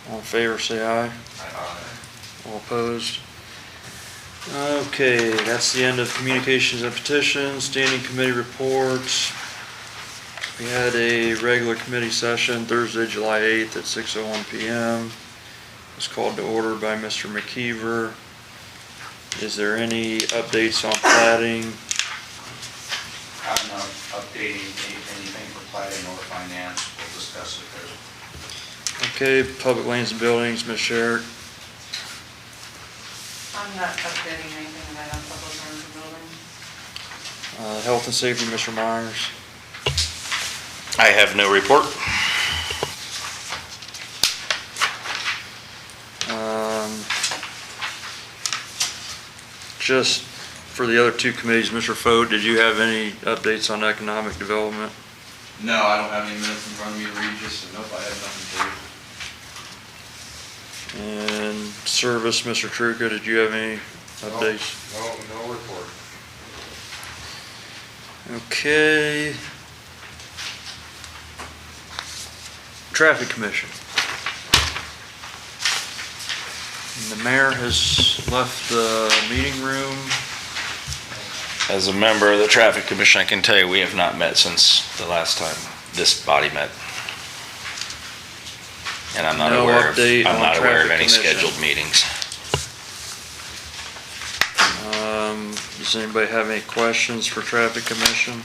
All in favor, say aye. All opposed? Okay, that's the end of communications and petitions, standing committee reports. We had a regular committee session Thursday, July 8th at 6:01 PM. It was called to order by Mr. McKeever. Is there any updates on plating? I'm not updating anything for planning or finance. We'll discuss it there. Okay, public lands and buildings, Ms. Sherrick. I'm not updating anything that on public lands and buildings. Health and safety, Mr. Myers. I have no report. just for the other two committees, Mr. Foat, did you have any updates on economic development? No, I don't have any minutes in front of me to read, just, nope, I have nothing for you. And service, Mr. Truca, did you have any updates? No report. Okay. Traffic Commission. And the mayor has left the meeting room. As a member of the Traffic Commission, I can tell you, we have not met since the last time this body met. And I'm not No aware update of, I'm on not aware of Traffic any Commission. scheduled meetings. Does anybody have any questions for Traffic Commission?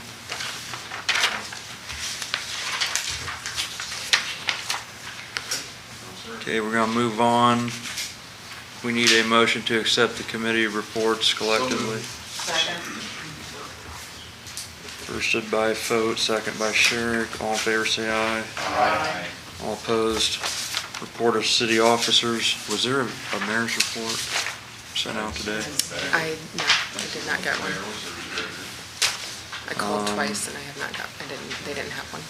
Okay, we're gonna move on. We need a motion to accept the committee reports collectively. Second. Firsted by Foat, second by Sherrick. All in favor, say aye. Aye. All opposed. Report of city officers. Was there a mayor's report sent out today? No, I did not get one. I called twice and I have not got, they didn't have one.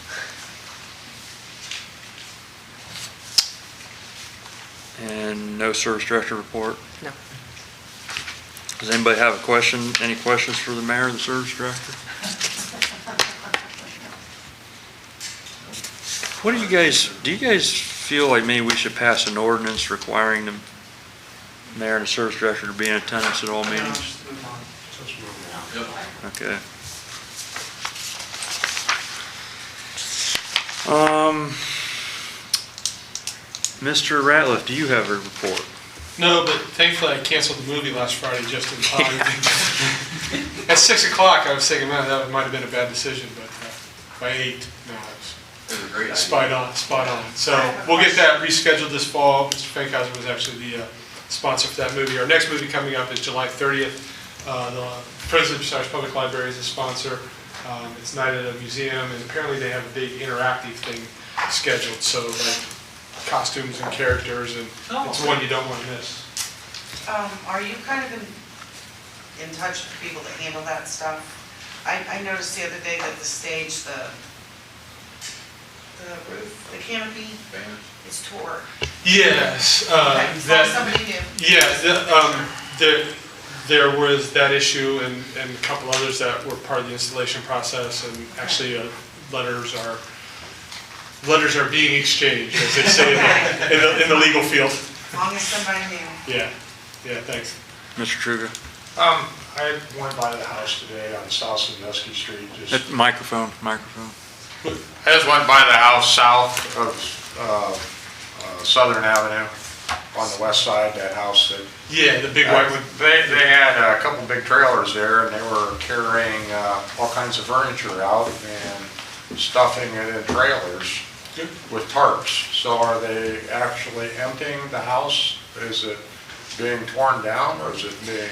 And no service director report? No. Does anybody have a question, any questions for the mayor or the service director? What do you guys feel like maybe we should pass an ordinance requiring the mayor and the service director to be in attendance at all meetings? Okay. Mr. Ratliff, do you have a report? No, but thankfully I canceled the movie last Friday just in time. At 6 o'clock, I was thinking, man, that might have been a bad decision, but by 8, no, it was spot on. So we'll get that rescheduled this fall. Mr. Fankhauser was actually the sponsor for that movie. Our next movie coming up is July 30th. The President of Bucyrus Public Library is a sponsor. It's night at a museum, and apparently they have a big interactive thing scheduled, so like costumes and characters, and it's one you don't want to miss. Are you kind of in touch with the people that handle that stuff? I noticed the other day that the stage, the roof, the canopy is tore. Yes, Somebody new. there was that issue and a couple others that were part of the installation process, and actually letters are being exchanged, as they say in the legal field. As long as somebody knew. Yeah, thanks. Mr. Truga? I went by the house today on South Sandusky Street, Microphone. I just went by the house south of Southern Avenue on the west side, that house that. Yeah, the big white one. They had a couple big trailers there, and they were carrying all kinds of furniture out and stuffing it in trailers with tarps. So are they actually emptying the house? Is it being torn down, or is it being?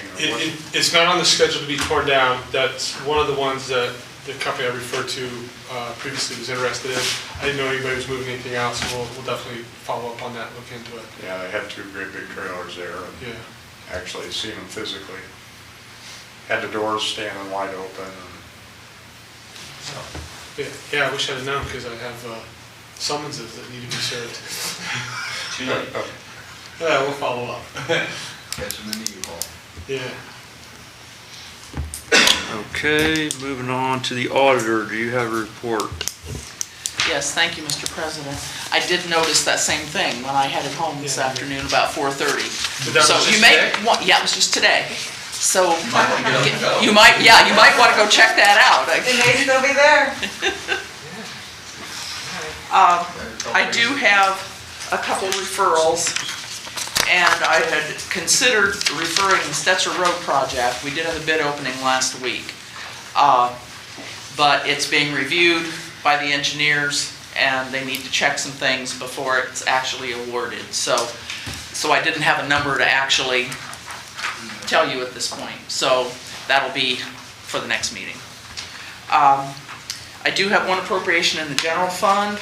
It's not on the schedule to be torn down. That's one of the ones that the company I referred to previously was interested in. I didn't know anybody was moving anything out, so we'll definitely follow up on that, look into it. Yeah, they had two great big trailers there. Yeah. Actually seen them physically. Had the doors standing wide open. Yeah, I wish I'd have known, because I have summonses that need to be served. Yeah, we'll follow up. Catch them in the U-Haul. Yeah. Okay, moving on to the auditor. Do you have a report? Yes, thank you, Mr. President. I did notice that same thing when I headed home this afternoon about 4:30. So you may want, yeah, it was just today. So you might want to go check that out. It may still be there. I do have a couple referrals, and I had considered referring the Stetzer Road project. We did have a bid opening last week, but it's being reviewed by the engineers, and they need to check some things before it's actually awarded. So I didn't have a number to actually tell you at this point. So that'll be for the next meeting. I do have one appropriation in the general fund.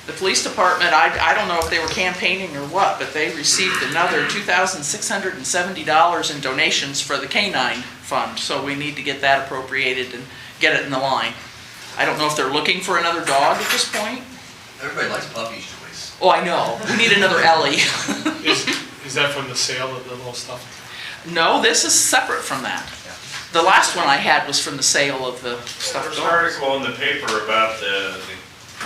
The police department, I don't know if they were campaigning or what, but they received another $2,670 in donations for the canine fund, so we need to get that appropriated and get it in the line. I don't know if they're looking for another dog at this point. Everybody likes puppies, Joyce. Oh, I know, we need another Ellie. Is that from the sale of the little stuff? No, this is separate from that. The last one I had was from the sale of the stuffed There's an dogs. article in the paper about the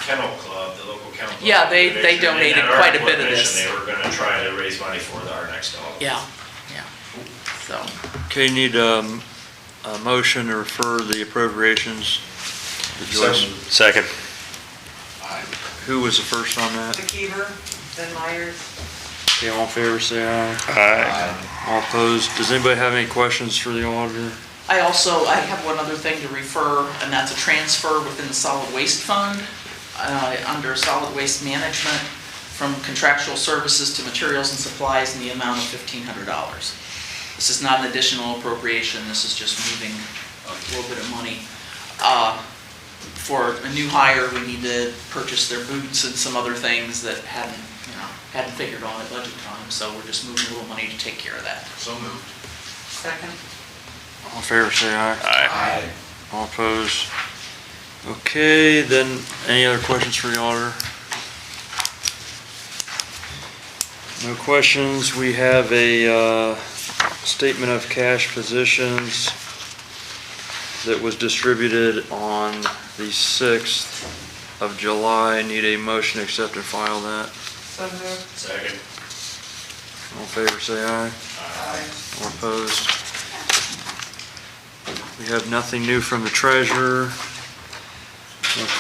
kennel club, the local kennel club. Yeah, they donated And that quite a article bit of mentioned this. They were gonna try to raise money for our next dog. Yeah, so. Okay, need a motion to refer the appropriations to Joyce. Second. Who was the first on that? McKeever, then Myers. Okay, all in favor, say aye. Aye. All opposed? Does anybody have any questions for the auditor? I have one other thing to refer, and that's a transfer within the solid waste fund, under solid waste management, from contractual services to materials and supplies in the amount of $1,500. This is not an additional appropriation, this is just moving a little bit of money. For a new hire, we need to purchase their boots and some other things that hadn't figured on at budget time, so we're just moving a little money to take care of that. So moved. Second. All in favor, say aye. Aye. All opposed? Okay, then, any other questions for the auditor? No questions. We have a statement of cash positions that was distributed on the 6th of July. Need a motion to accept and file that. So moved. Second. All in favor, say aye. Aye. All opposed? We have nothing new from the treasurer.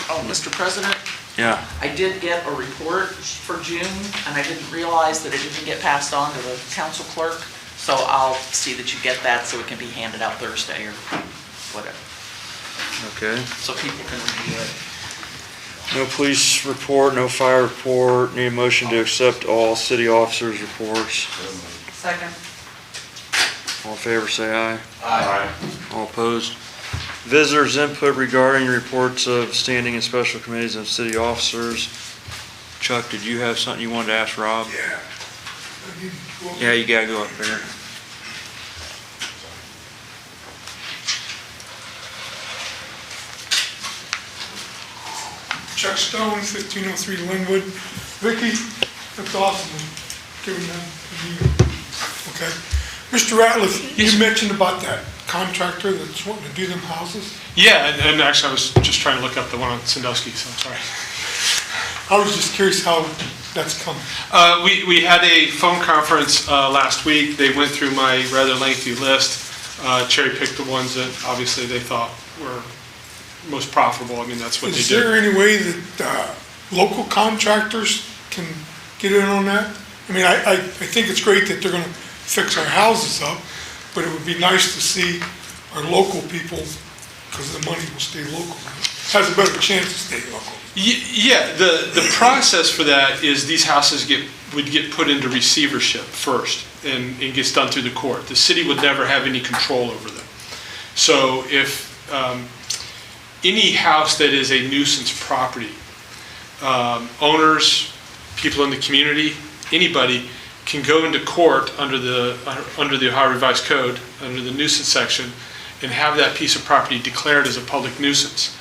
Oh, Mr. President? Yeah. I did get a report for June, and I didn't realize that it didn't get passed on to the council clerk, so I'll see that you get that so it can be handed out Thursday or whatever, Okay. so people can review it. No police report, no fire report. Need a motion to accept all city officers' reports. Second. All in favor, say aye. Aye. All opposed? Visitors' input regarding reports of standing and special committees and city officers. Chuck, did you have something you wanted to ask Rob? Yeah. Yeah, you gotta go up there. Chuck Stone, 1503 Linwood. Vicky, that's awesome. Giving them to you. Okay. Mr. Ratliff, you mentioned about that contractor that's wanting to do them houses. Yeah, and actually I was just trying to look up the one on Sandusky, so I'm sorry. I was just curious how that's coming. We had a phone conference last week. They went through my rather lengthy list, cherry-picked the ones that obviously they thought were most profitable. I mean, that's what they Is did. there any way that local contractors can get in on that? I mean, I think it's great that they're gonna fix our houses up, but it would be nice to see our local people, because the money will stay local, has a better chance of staying local. Yeah, the process for that is these houses would get put into receivership first, and it gets done through the court. The city would never have any control over them. So if any house that is a nuisance property, owners, people in the community, anybody can go into court under the Ohio Revised Code, under the nuisance section, and have that piece of property declared as a public nuisance,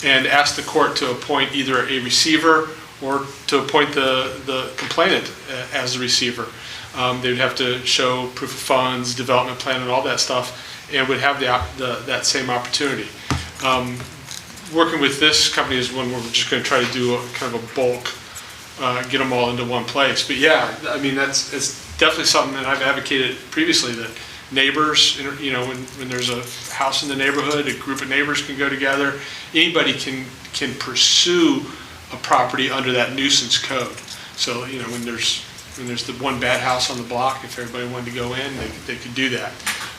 and ask the court to appoint either a receiver or to appoint the complainant as the receiver. They would have to show proof of funds, development plan, and all that stuff, and would have that same opportunity. Working with this company is one where we're just going to try to do a kind of a bulk, get them all into one place. But yeah, I mean, it's definitely something that I've advocated previously, that neighbors, you know, when there's a house in the neighborhood, a group of neighbors can go together. Anybody can pursue a property under that nuisance code. So, you know, when there's the one bad house on the block, if everybody wanted to go in, they could do that.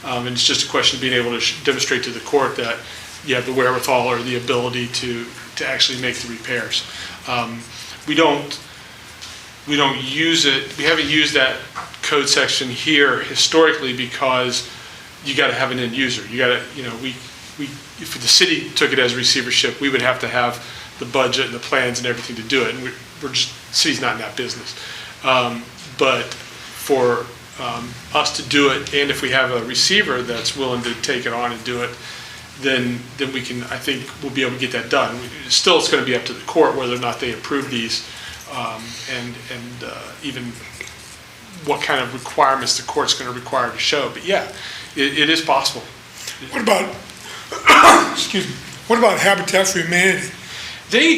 And it's just a question of being able to demonstrate to the court that you have the wherewithal or the ability to actually make the repairs. We don't use it, we haven't used that code section here historically because you gotta have an end user. You gotta, you know, if the city took it as receivership, we would have to have the budget and the plans and everything to do it. And city's not in that business. But for us to do it, and if we have a receiver that's willing to take it on and do it, then we can, I think we'll be able to get that done. Still, it's going to be up to the court whether or not they approve these, and even what kind of requirements the court's going to require to show. But yeah, it is possible. What about, excuse me, what about Habitat for Humanity?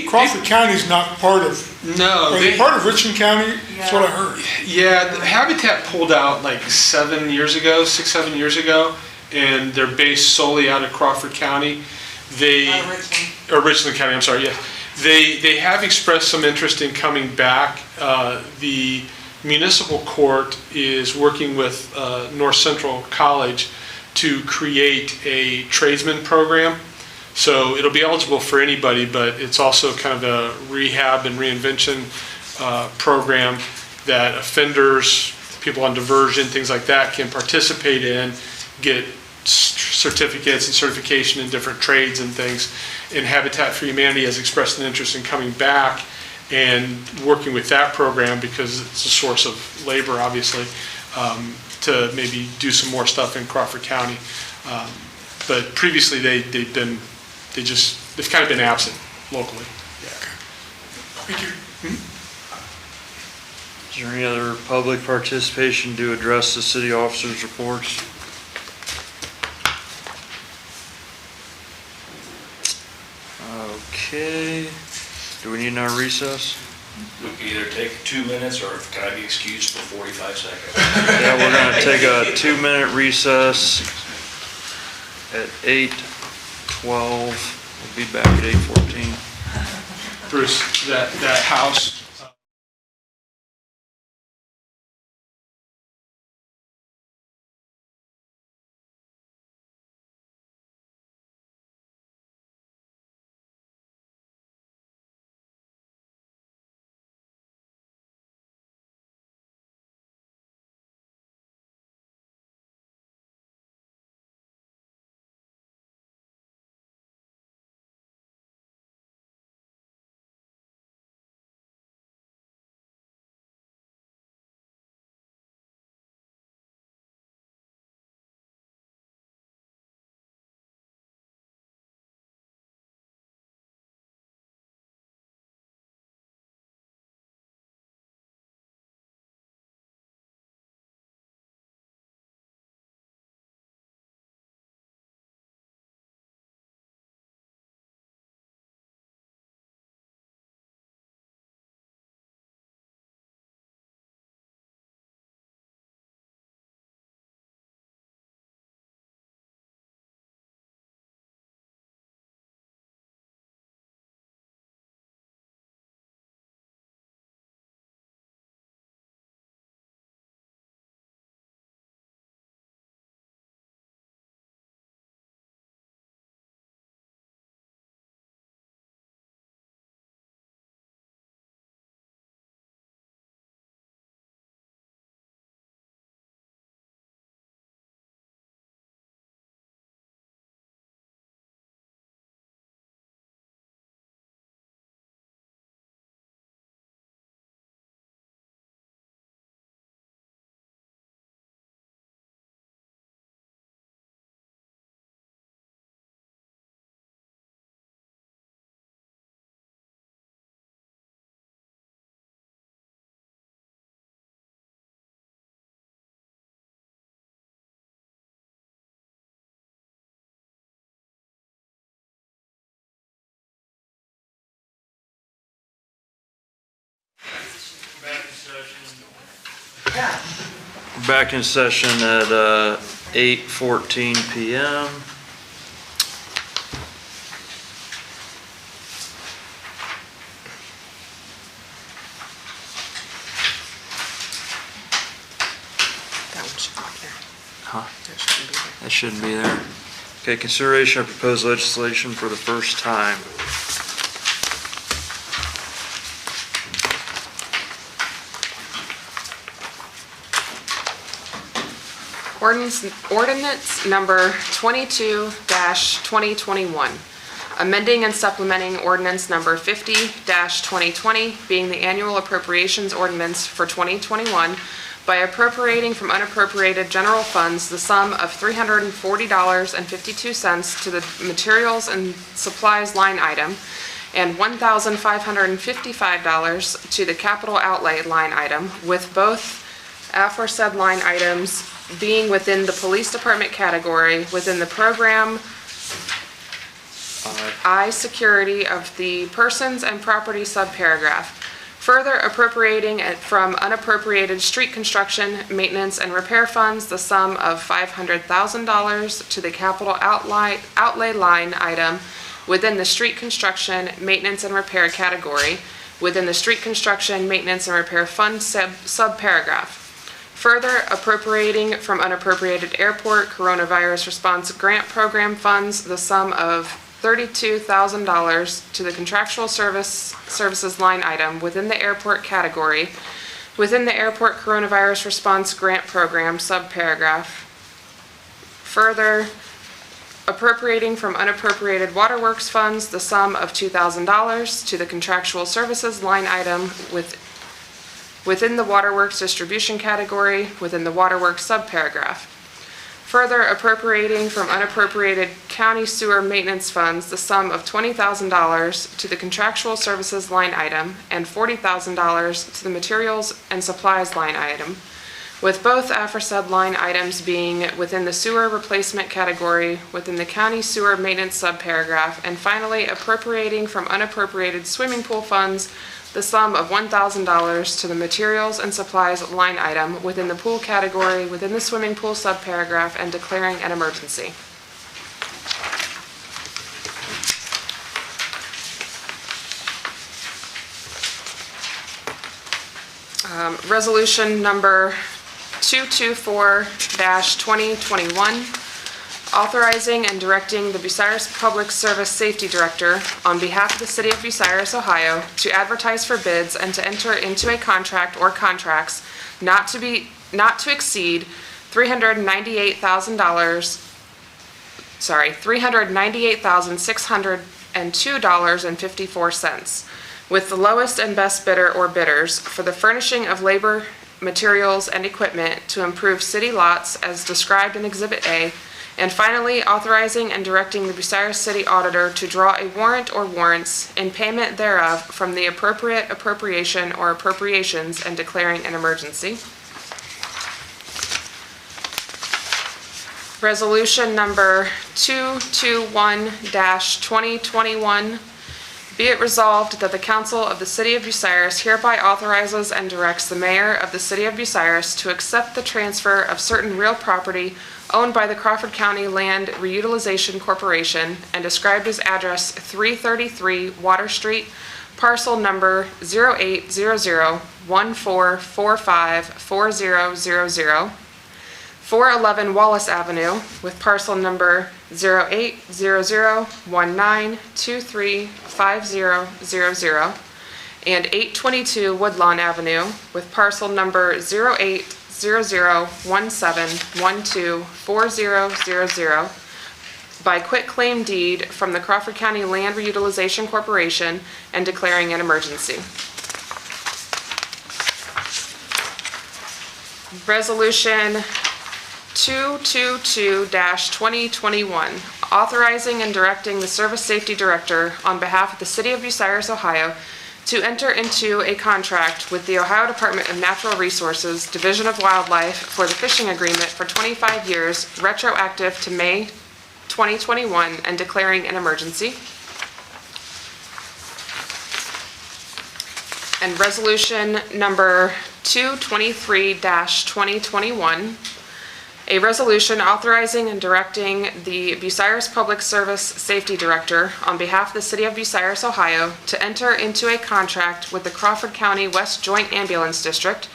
Crawford County's not part of, no, are they part of Richland County? That's what I heard. Yeah, the Habitat pulled out like 7 years ago, 6-7 years ago, and they're based solely out of Crawford County. Or Richland County, I'm sorry, yeah. They have expressed some interest in coming back. The municipal court is working with North Central College to create a tradesman program. So it'll be eligible for anybody, but it's also kind of a rehab and reinvention program that offenders, people on diversion, things like that can participate in, get certificates and certification in different trades and things. And Habitat for Humanity has expressed an interest in coming back and working with that program because it's a source of labor, obviously, to maybe do some more stuff in Crawford County. But previously they've kind of been absent locally. Thank you. Is there any other public participation to address the city officers' reports? Okay, do we need another recess? We can either take 2 minutes, or can I be excused for 45 seconds? Yeah, we're gonna take a 2-minute recess at 8:12. We'll be back at 8:14. Bruce, that house Back in session at 8:14 p.m. That one should be there. Huh? That shouldn't be there. That shouldn't be there. Okay, consideration of proposed legislation for the first time. Ordinance Ordinance number 22-2021, amending and supplementing ordinance number 50-2020, being the annual appropriations ordinance for 2021, by appropriating from unappropriated general funds the sum of $340.52 to the materials and supplies line item and $1,555 to the capital outlay line item, with both aforesaid line items being within the police department category within the program I security of the persons and property subparagraph. Further appropriating it from unappropriated street construction, maintenance, and repair funds the sum of $500,000 to the capital outlay line item within the street construction, maintenance, and repair category within the street construction, maintenance, and repair fund subparagraph. Further appropriating from unappropriated airport coronavirus response grant program funds the sum of $32,000 to the contractual services line item within the airport category within the airport coronavirus response grant program subparagraph. Further appropriating from unappropriated waterworks funds the sum of $2,000 to the contractual services line item within the waterworks distribution category within the waterworks subparagraph. Further appropriating from unappropriated county sewer maintenance funds the sum of $20,000 to the contractual services line item and $40,000 to the materials and supplies line item, with both aforesaid line items being within the sewer replacement category within the county sewer maintenance subparagraph, and finally appropriating from unappropriated swimming pool funds the sum of $1,000 to the materials and supplies line item within the pool category within the swimming pool subparagraph, and declaring an emergency. Resolution number 224-2021, authorizing and directing the Bucyrus Public Service Safety Director on behalf of the City of Bucyrus, Ohio, to advertise for bids and to enter into a contract or contracts not to exceed $398,602.54, with the lowest and best bidder or bidders for the furnishing of labor, materials, and equipment to improve city lots as described in Exhibit A. And finally, authorizing and directing the Bucyrus City Auditor to draw a warrant or warrants in payment thereof from the appropriate appropriation or appropriations, and declaring an emergency. Resolution number 221-2021, be it resolved that the Council of the City of Bucyrus hereby authorizes and directs the Mayor of the City of Bucyrus to accept the transfer of certain real property owned by the Crawford County Land Reutilization Corporation and described as address 333 Water Street, parcel number 0800-1445-4000, 411 Wallace Avenue with parcel number 0800-1923-5000, and 822 Woodlawn Avenue with parcel number 0800-1712-4000 by quitclaim deed from the Crawford County Land Reutilization Corporation, and declaring an emergency. Resolution 222-2021, authorizing and directing the Service Safety Director on behalf of the City of Bucyrus, Ohio, to enter into a contract with the Ohio Department of Natural Resources, Division of Wildlife for the fishing agreement for 25 years, retroactive to May 2021, and declaring an emergency. And resolution number 223-2021, a resolution authorizing and directing the Bucyrus Public Service Safety Director on behalf of the City of Bucyrus, Ohio, to enter into a contract with the Crawford County West Joint Ambulance District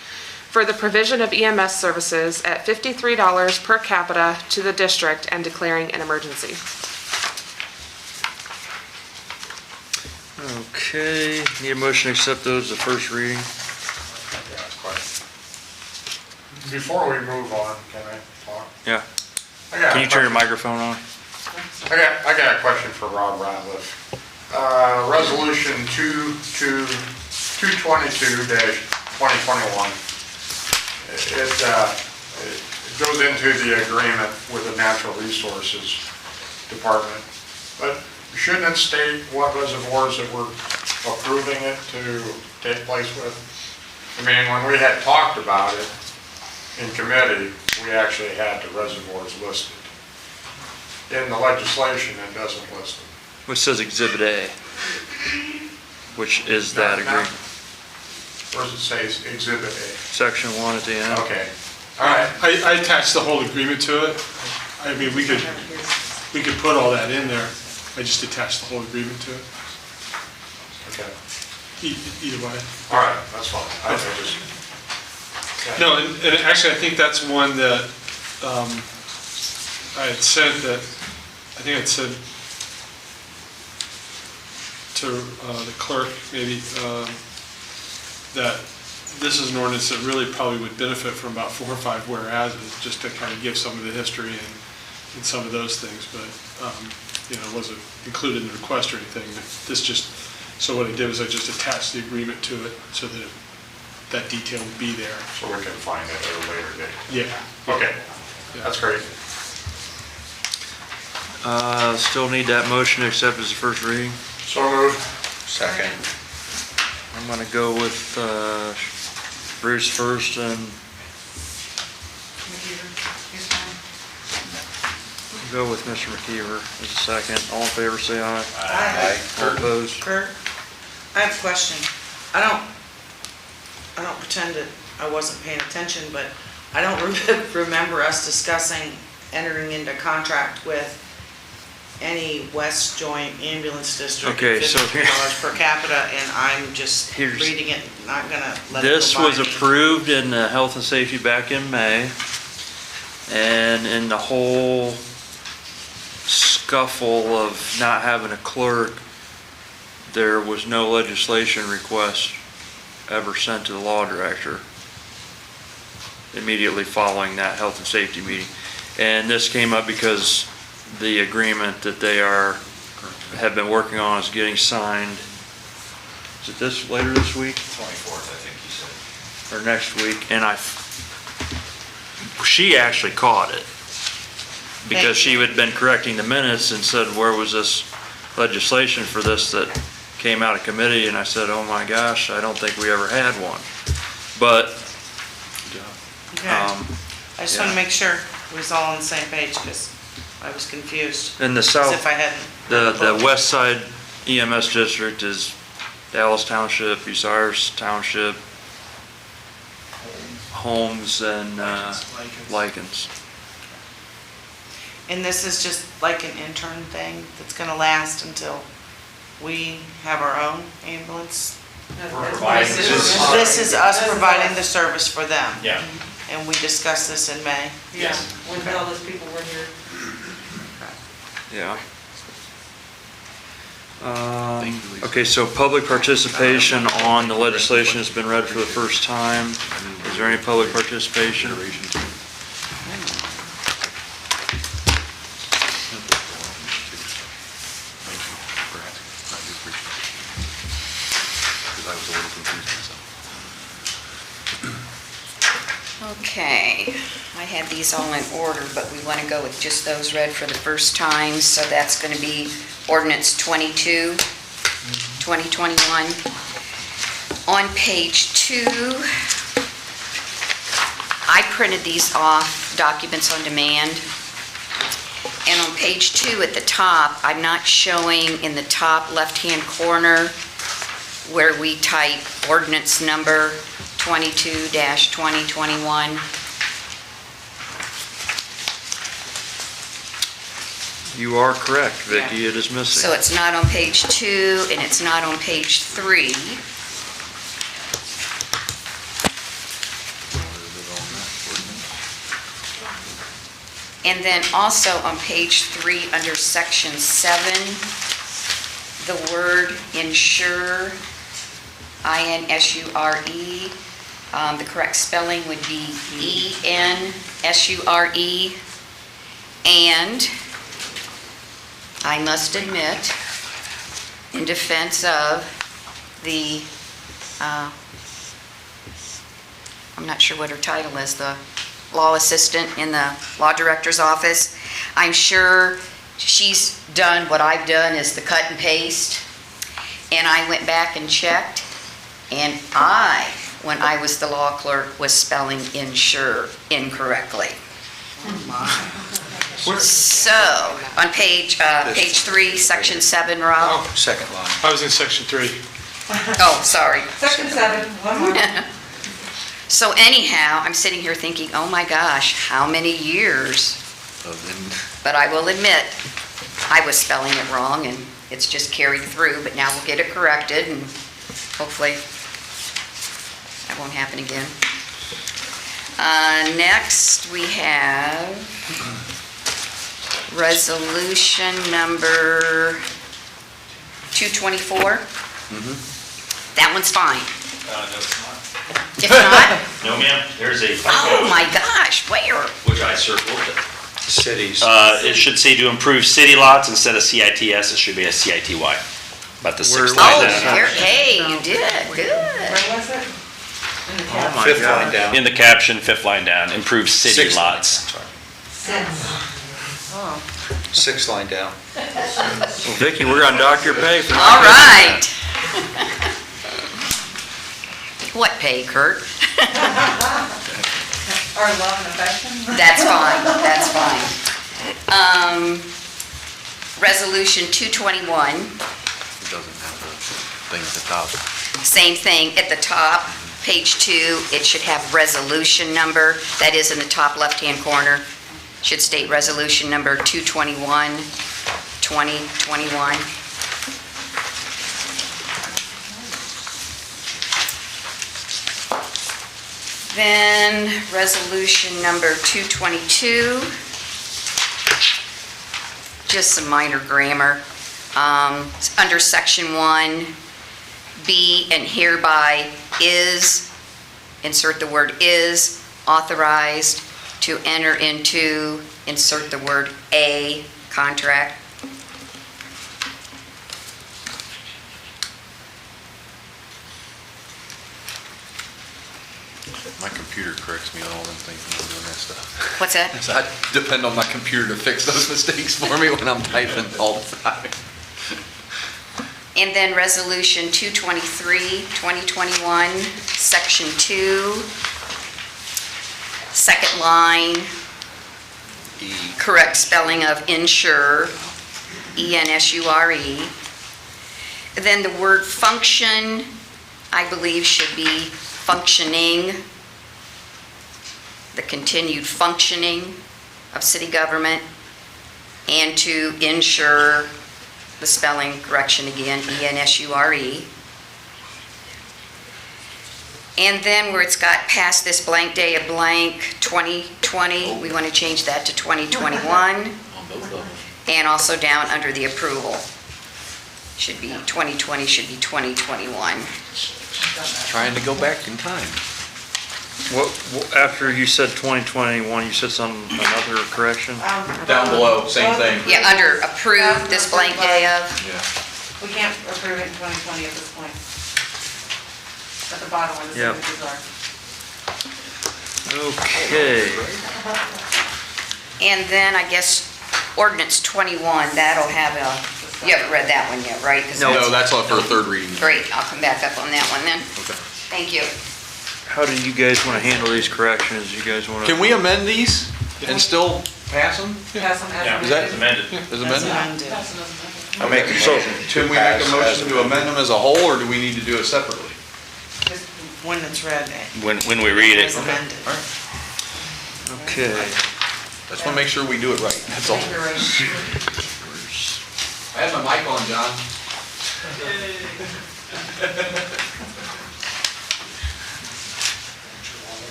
for the provision of EMS services at $53 per capita to the district, and declaring an emergency. Okay, need a motion to accept those as the first reading. Before we move on, can I talk? Yeah. I got a Can you turn your question. microphone on? I got a question for Rob Ratliff. Resolution 222-2021. It goes into the agreement with the Natural Resources Department, but shouldn't it state what reservoirs that we're approving it to take place with? I mean, when we had talked about it in committee, we actually had the reservoirs listed. In the legislation, it doesn't list them. Which says Exhibit A, which is that agreement. Where does it say Exhibit A? Section 1 at the end. Okay, all right. I attached the whole agreement to it. I mean, we could put all that in there. I just attached the whole agreement to it. Okay. Either way. All right, that's fine. I just. No, and actually, I think that's one that I had said that, I think I'd said to the clerk, maybe, that this is an ordinance that really probably would benefit from about 4 or 5 whereases, just to kind of give some of the history and some of those things, but, you know, it wasn't included in the request or anything. This just, so what I did was I just attached the agreement to it so that that detail would be there. So we can find it at a later date. Yeah. Okay, that's great. Still need that motion to accept as a first reading. So moved. Second. I'm gonna go with Bruce first and go with Mr. McKeever as a second. All in favor, say aye. Aye. All opposed? Kurt, I have a question. I don't pretend that I wasn't paying attention, but I don't remember us discussing entering into contract with any West Joint Ambulance District. Okay, so $50 per capita, and I'm just Here's- reading it, not gonna let it go This by was me. approved in the Health and Safety back in May. And in the whole scuffle of not having a clerk, there was no legislation request ever sent to the law director immediately following that health and safety meeting. And this came up because the agreement that they have been working on is getting signed. Is it later this week? 24th, I think you said. Or next week, and she actually caught it. Because she had been correcting the minutes and said, where was this legislation for this that came out of committee? And I said, oh my gosh, I don't think we ever had one. But, Okay. I just want to make sure we was all on the same page, because I was confused. in the As south, if I hadn't. the west side EMS district is Dallas Township, Bucyrus Township, Holmes, and Likens. And this is just like an intern thing that's gonna last until we have our own ambulance? This is us providing the service for them. Yeah. And we discussed this in May. Yeah, when all those people were here. Yeah. Okay, so public participation on the legislation has been read for the first time. Is there any public participation? Okay, I have these all in order, but we want to go with just those read for the first time, so that's going to be ordinance 22, 2021. On page 2, I printed these off, documents on demand, and on page 2 at the top, I'm not showing in the top left-hand corner where we type ordinance number 22-2021. You are correct, Vicki, it is missing. So it's not on page 2, and it's not on page 3. And then also on page 3, under section 7, the word insure, I-N-S-U-R-E, the correct spelling would be E-N-S-U-R-E, and I must admit, in defense of the, I'm not sure what her title is, the law assistant in the law director's office. I'm sure she's done what I've done, is the cut and paste. And I went back and checked, and when I was the law clerk, was spelling insure incorrectly. So, on page 3, section 7, Rob. Oh, second line. I was in section 3. Oh, sorry. Section 7, one more. So anyhow, I'm sitting here thinking, oh my gosh, how many years? But I will admit, I was spelling it wrong, and it's just carried through, but now we'll get it corrected, and hopefully that won't happen again. Next, we have resolution number 224. That one's fine. No, it's not. If not, No, ma'am, there's a oh typo, my gosh, where? which I circled. Cities. It should say to improve city lots instead of CITS, it should be a CITY. About the sixth Oh, line down. hey, you did, good. Where was it? In the cap. Fifth line down. In the caption, fifth line down, improve city Sixth line lots. down, Six. Oh. sorry. Sixth line down. Well, Vicki, we're gonna dock your pay for All right. What pay, Kurt? Our love and affection? That's fine, that's fine. Resolution 221, It doesn't have the thing at the top. same thing at the top, page 2, it should have resolution number, that is in the top left-hand corner. Should state resolution number 221, 2021. Then resolution number 222, just some minor grammar. It's under section 1, B, and hereby is, insert the word is, authorized to enter into, insert the word a, contract. My computer corrects me on all them things when I'm doing that stuff. What's that? So I depend on my computer to fix those mistakes for me when I'm typing all the time. And then resolution 223, 2021, section 2, second line, correct spelling of insure, E-N-S-U-R-E. Then the word function, I believe, should be functioning, the continued functioning of city government, and to ensure, the spelling correction again, E-N-S-U-R-E. And then where it's got past this blank day of blank, 2020, we want to change that to 2021. On both of them. And also down under the approval. Should be 2020, should be 2021. Trying to go back in time. After you said 2021, you said another correction? Down below, same thing. Yeah, under approve, this blank day of. Yeah. We can't approve it in 2020 at this point. At the bottom where the Yep. signatures are. Okay. And then I guess ordinance 21, that'll have a, you haven't read that one yet, right? 'Cause No, that's all for a third reading. Great, I'll come back up on that one then. Okay. Thank you. How do you guys want to handle these corrections? You guys want to? Can we amend these and still pass them? Pass them as Is that amended? Is amended? I make a motion Can we make a motion to amend them as a whole, or do we need to do it separately? Just when it's read. When we read it. As amended. Okay. I just want to make sure we do it right, that's all. Thank you, Ray. I had my mic on, John.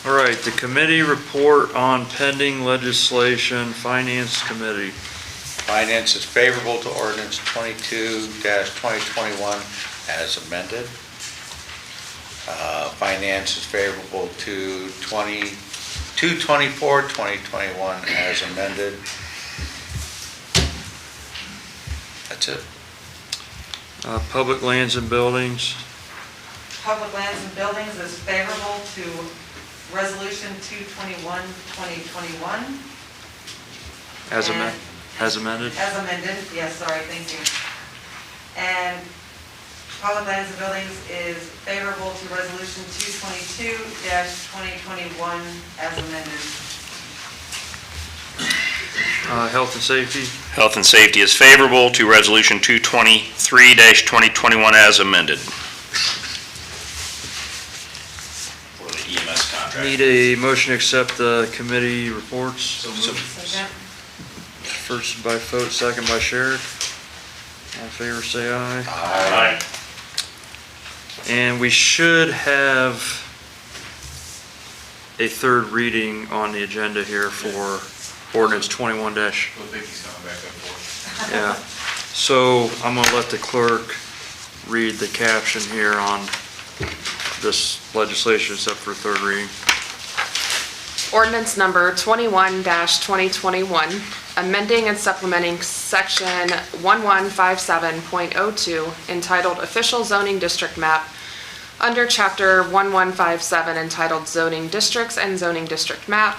All right, the committee report on pending legislation, Finance Committee. Finance is favorable to ordinance 22-2021 as amended. Finance is favorable to 224-2021 as amended. That's it. Public lands and buildings. Public lands and buildings is favorable to Resolution 221, 2021. As And- amended? As amended? As amended, yes, sorry, thank you. And Public lands and buildings is favorable to Resolution 222-2021 as amended. Health and safety. Health and safety is favorable to Resolution 223-2021 as amended. For the EMS contract. Need a motion to accept the committee reports. Second. First by Foat, second by Sherrick. All in favor, say aye. Aye. And we should have a third reading on the agenda here for ordinance 21 dash. Well, Vicky's coming back up for Yeah, so I'm gonna let the clerk read the caption here on this legislation except for third reading. Ordinance number 21-2021, amending and supplementing section 1157.02 entitled Official Zoning District Map under chapter 1157 entitled Zoning Districts and Zoning District Map,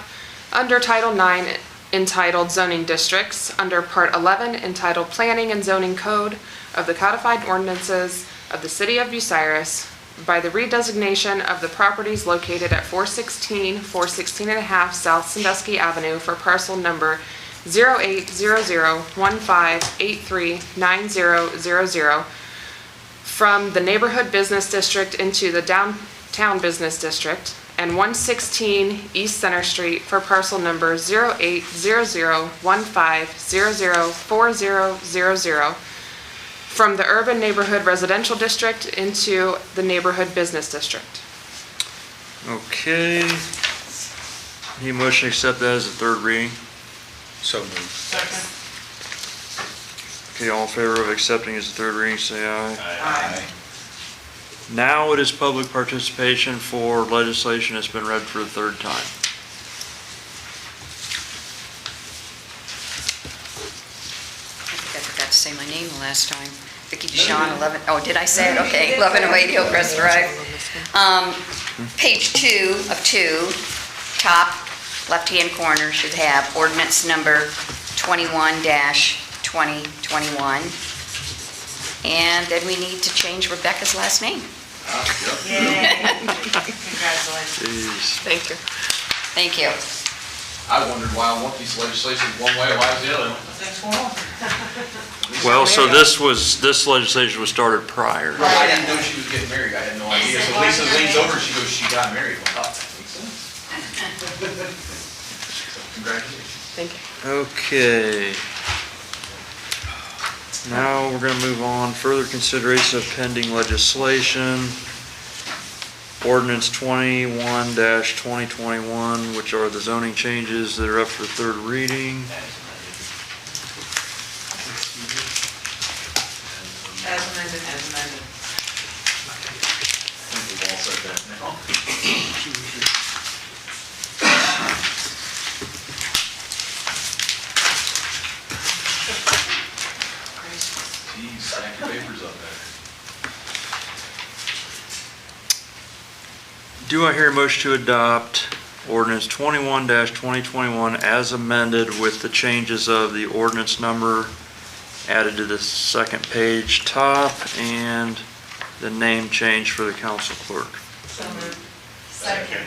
under title 9 entitled Zoning Districts, under part 11 entitled Planning and Zoning Code of the Codified Ordinances of the City of Bucyrus, by the redesignation of the properties located at 416 and a half South Sandusky Avenue for parcel number 080015839000 from the Neighborhood Business District into the Downtown Business District, and 116 East Center Street for parcel number 080015004000 from the Urban Neighborhood Residential District into the Neighborhood Business District. Okay. Need a motion to accept that as a third reading? So moved. Second. Okay, all in favor of accepting as a third reading, say aye. Aye. Now it is public participation for legislation that's been read for the third time. I think I forgot to say my name the last time. Vicki Deshawn, 11, oh, did I say it? Okay, 1108 Hillcrest Drive. Page 2 of 2, top left-hand corner should have ordinance number 21-2021. And then we need to change Rebecca's last name. Yay. Congratulations. Jeez. Thank you. Thank you. I wondered why I want these legislations one way, why is the other one? Thanks for all. Well, so this legislation was started prior. Right, I didn't know she was getting married, I had no idea. So Lisa leans over, she goes, she got married. Well, that makes sense. Congratulations. Thank you. Okay. Now we're gonna move on. Further consideration of pending legislation. Ordinance 21-2021, which are the zoning changes that are up for third reading. As amended. As amended. I think we've all said that now. Geez, stack your papers up there. Do I hear a motion to adopt ordinance 21-2021 as amended with the changes of the ordinance number added to the second page top and the name change for the council clerk? So moved. Second.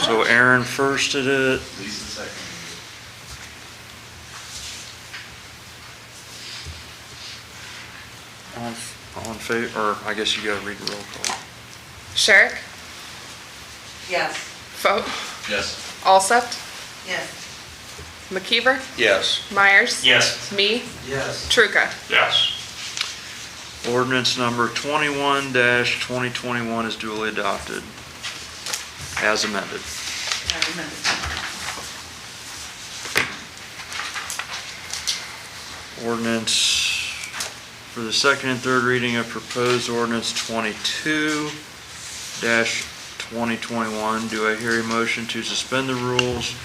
So Aaron firsted it. Lisa second. On favor, or I guess you gotta read the roll call. Sherrick? Yes. Foat? Yes. Alsept? Yes. McKeever? Yes. Myers? Yes. Me? Yes. Truca? Yes. Ordinance number 21-2021 is duly adopted as amended. As amended. Ordinance for the second and third reading of proposed ordinance 22-2021. Do I hear a motion to suspend the rules,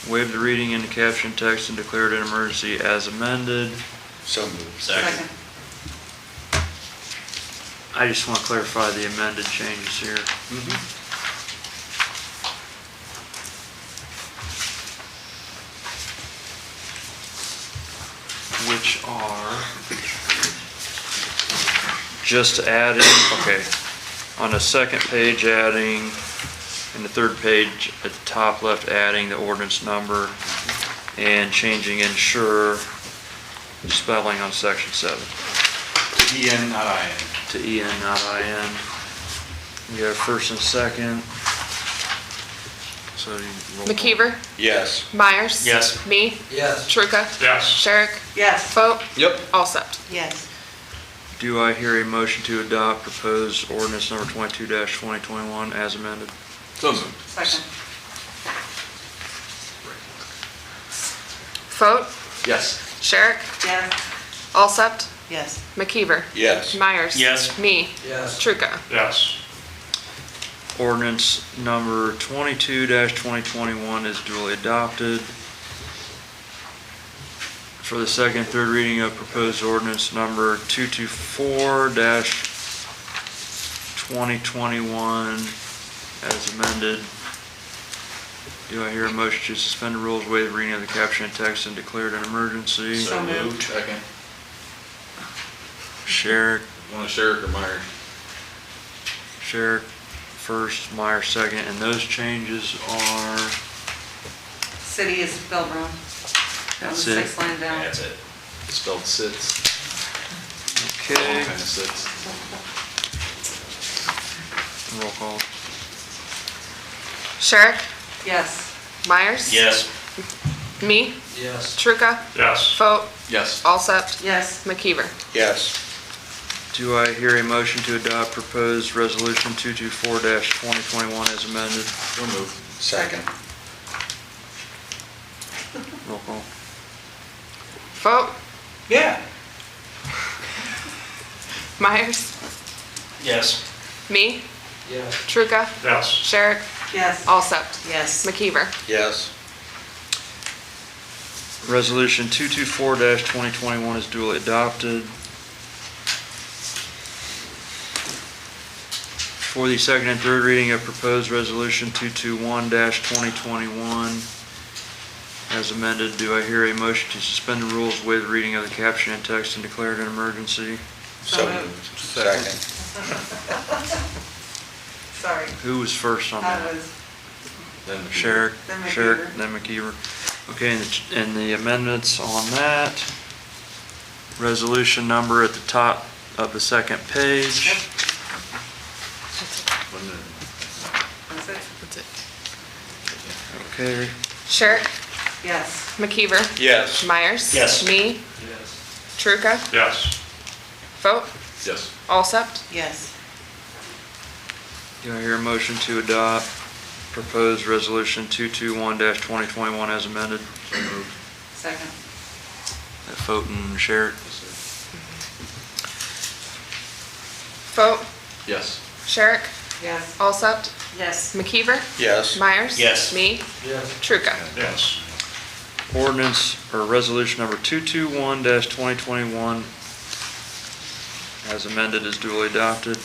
waive the reading in the caption text, and declare it an emergency as amended? So moved. Second. I just want to clarify the amended changes here. Which are just adding, okay, on the second page adding, and the third page at the top left adding the ordinance number and changing insurer spelling on section 7. EN, not IN. To EN, not IN. We have first and second. So you roll call. McKeever, Yes. Myers. Yes. Me, Yes. Truca, Yes. Sherrick, Yes. Vogt, Yep. Alsept. Yes. Do I hear a motion to adopt proposed ordinance number 22-2021 as amended? So moved. Second. Vogt, Yes. Sherrick, Yes. Alsept, Yes. McKeever, Yes. Myers. Yes. Me, Yes. Truca. Yes. Ordinance number 22-2021 is duly adopted. For the second and third reading of proposed ordinance number 224-2021 as amended, do I hear a motion to suspend the rules, waive the reading of the caption and text, and declare it an emergency? So moved. Second. Sherrick, You want Sherrick or Myers? Sherrick first, Meyer second, and those changes are, City is spelled wrong. On the that's it. 6th line down. That's it. It's spelled sits. Okay, Kind of sits. roll call. Sherrick, Yes. Myers. Yes. Me, Yes. Truca, Yes. Vogt, Yes. Alsept, Yes. McKeever. Yes. Do I hear a motion to adopt proposed resolution 224-2021 as amended? So moved. Second. Roll call. Vogt, Yeah. Myers, Yes. me, Yes. Truca, Yes. Sherrick, Yes. Alsept, Yes. McKeever. Yes. Resolution 224-2021 is duly adopted. For the second and third reading of proposed resolution 221-2021 as amended, do I hear a motion to suspend the rules, waive the reading of the caption and text, and declare it an emergency? So moved. Second. Sorry. Who was first on I that? was, Then Sherrick, Then Sherrick, McKeever. then McKeever. Okay, and the amendments on that, resolution number at the top of the second page. that's it. Okay, Sherrick, Yes. McKeever, Yes. Myers. Yes. Me, Truca, Yes. Vogt, Yes. Alsept, Yes. do I hear a motion to adopt proposed resolution 221-2021 as amended? Second. Vote and Sherrick. Vogt, Yes. Sherrick, Yes. Alsept, Yes. McKeever, Yes. Myers. Yes. Me, Yes. Truca. Yes. Ordinance, or resolution number 221-2021 as amended is duly adopted.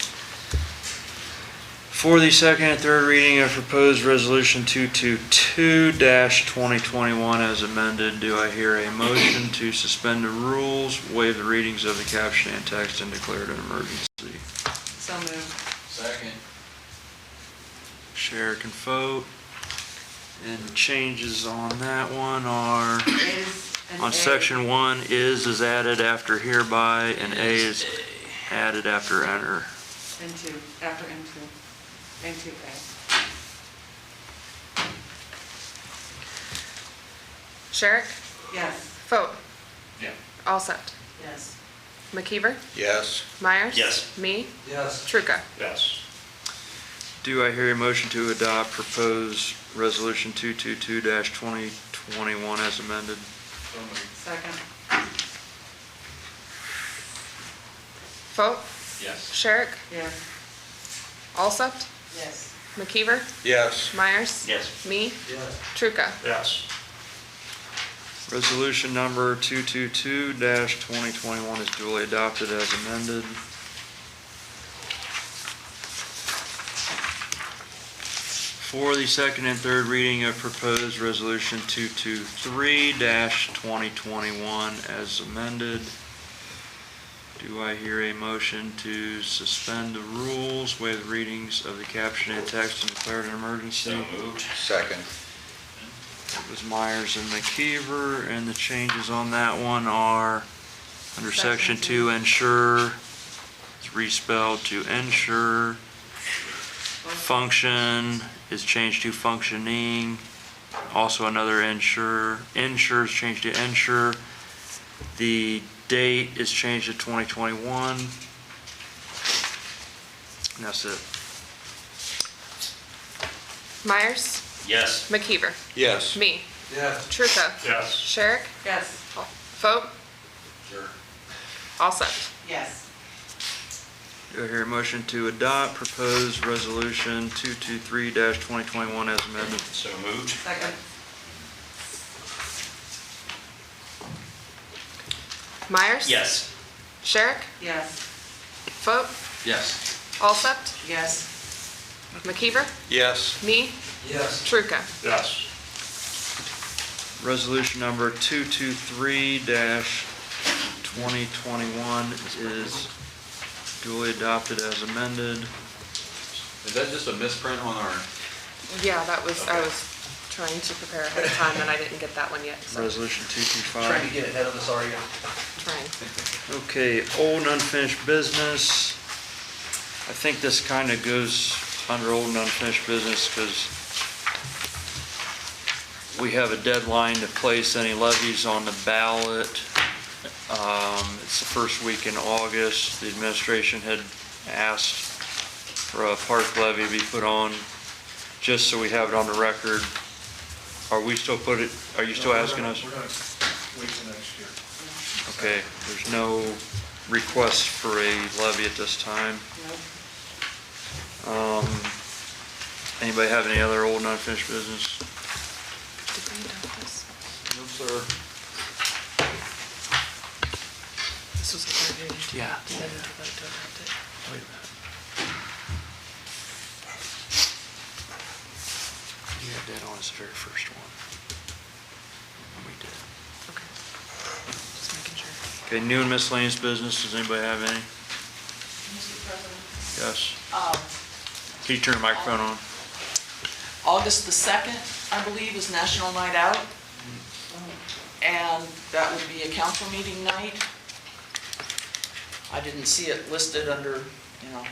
For the second and third reading of proposed resolution 222-2021 as amended, do I hear a motion to suspend the rules, waive the readings of the caption and text, and declare it an emergency? So moved. Second. Sherrick and vote. And the changes on that one are, Is an on A. section 1, is added after hereby, and A is added after enter. Into, after into A. Sherrick, Yes. Vogt. Yeah. Alsept, Yes. McKeever, Yes. Myers. Yes. Me, Yes. Truca. Yes. Do I hear a motion to adopt proposed resolution 222-2021 as amended? Second. Vogt, Yes. Sherrick, Yes. Alsept, Yes. McKeever, Yes. Myers. Yes. Me, Yes. Truca. Yes. Resolution number 222-2021 is duly adopted as amended. For the second and third reading of proposed resolution 223-2021 as amended, do I hear a motion to suspend the rules, waive the readings of the caption and text, and declare it an emergency? So moved. Second. It was Myers and McKeever, and the changes on that one are under section 2, ensure, it's respelled to ensure. Function is changed to functioning. Also another ensure is changed to ensure. The date is changed to 2021. And that's it. Myers, Yes. McKeever, Yes. me, Yes. Truca, Yes. Sherrick, Yes. Vogt, Sure. all set. Yes. Do I hear a motion to adopt proposed resolution 223-2021 as amended? So moved. Second. Myers? Yes. Sherrick, Yes. Vogt, Yes. Alsept, Yes. McKeever, Yes. me, Yes. Truca. Yes. Resolution number 223-2021 is duly adopted as amended. Is that just a misprint on our? Yeah, that was, I was trying to prepare ahead of time and I didn't get that one yet, so Resolution 225. Trying to get ahead of this, are you? trying. Okay, old and unfinished business. I think this kind of goes under old and unfinished business because we have a deadline to place any levies on the ballot. It's the first week in August. The administration had asked for a park levy to be put on, just so we have it on the record. Are you still asking us? We're gonna wait till next year. Okay, there's no request for a levy at this time. Anybody have any other old and unfinished business? Did we adopt this? No, sir. This was a third reading. Yeah. Did they need to vote to adopt it? Wait a minute. You had that on as the very first one. We did. Okay. Just making sure. Okay, new and miscellaneous business, does anybody have any? Mr. President? Yes. Can you turn the microphone on? August the 2nd, I believe, is National Night Out. And that would be a council meeting night. I didn't see it listed under,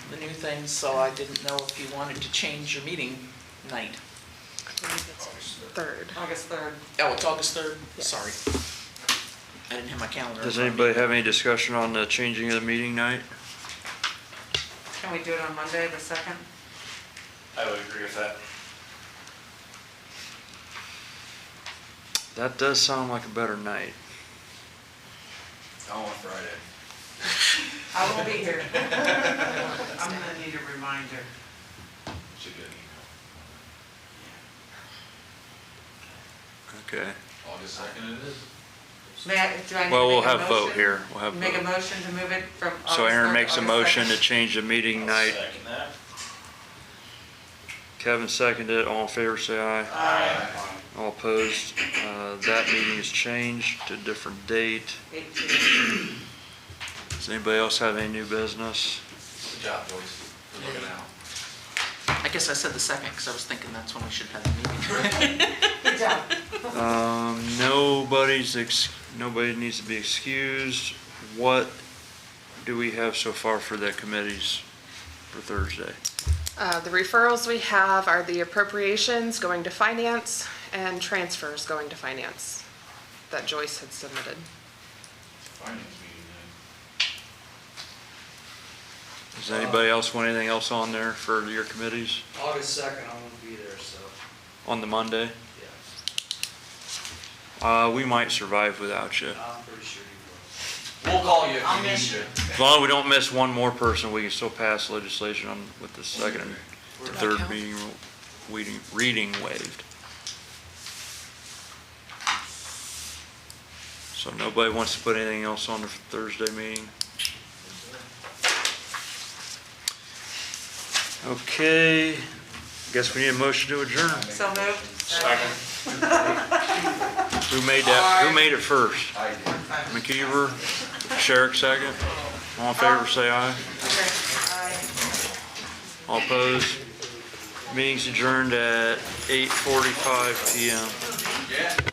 the new things, so I didn't know if you wanted to change your meeting night. I believe it's third. August 3rd. Oh, it's August 3rd? Yes. Sorry. I didn't have my calendar. in Does front of me. anybody have any discussion on the changing of the meeting night? Can we do it on Monday, the 2nd? I would agree with that. That does sound like a better night. I want Friday. I won't be here. I'm gonna need a reminder. It's a good email. Okay. August 2nd it is. Do I need to Well, we'll make a have vote motion? here. We'll have Make a vote. motion to move it from August 3rd So Aaron to makes a August motion 2nd? to change the meeting night. Second that. Kevin seconded it. All in favor, say aye. Aye. All opposed. That meeting is changed to a different date. 18. Does anybody else have any new business? Good job, boys. We're looking out. I guess I said the 2nd because I was thinking that's when we should have the meeting. Good job. Nobody needs to be excused. What do we have so far for the committees for Thursday? The referrals we have are the appropriations going to finance and transfers going to finance that Joyce had submitted. Finance meeting then. Does anybody else want anything else on there for your committees August 2nd, I won't be there, so, on the Monday? yeah, We might survive without you. I'm pretty sure you We'll call you if I'll we need miss you. As long as we don't miss one more person, we can still pass legislation on with the second and third reading waived. So nobody wants to put anything else on the Thursday meeting? Okay, guess we need a motion to adjourn. So moved. Second. Who made that, who made it first? I did. McKeever, Sherrick second. All in favor, say aye. All opposed? Meeting's adjourned at 8:45 PM. Yeah.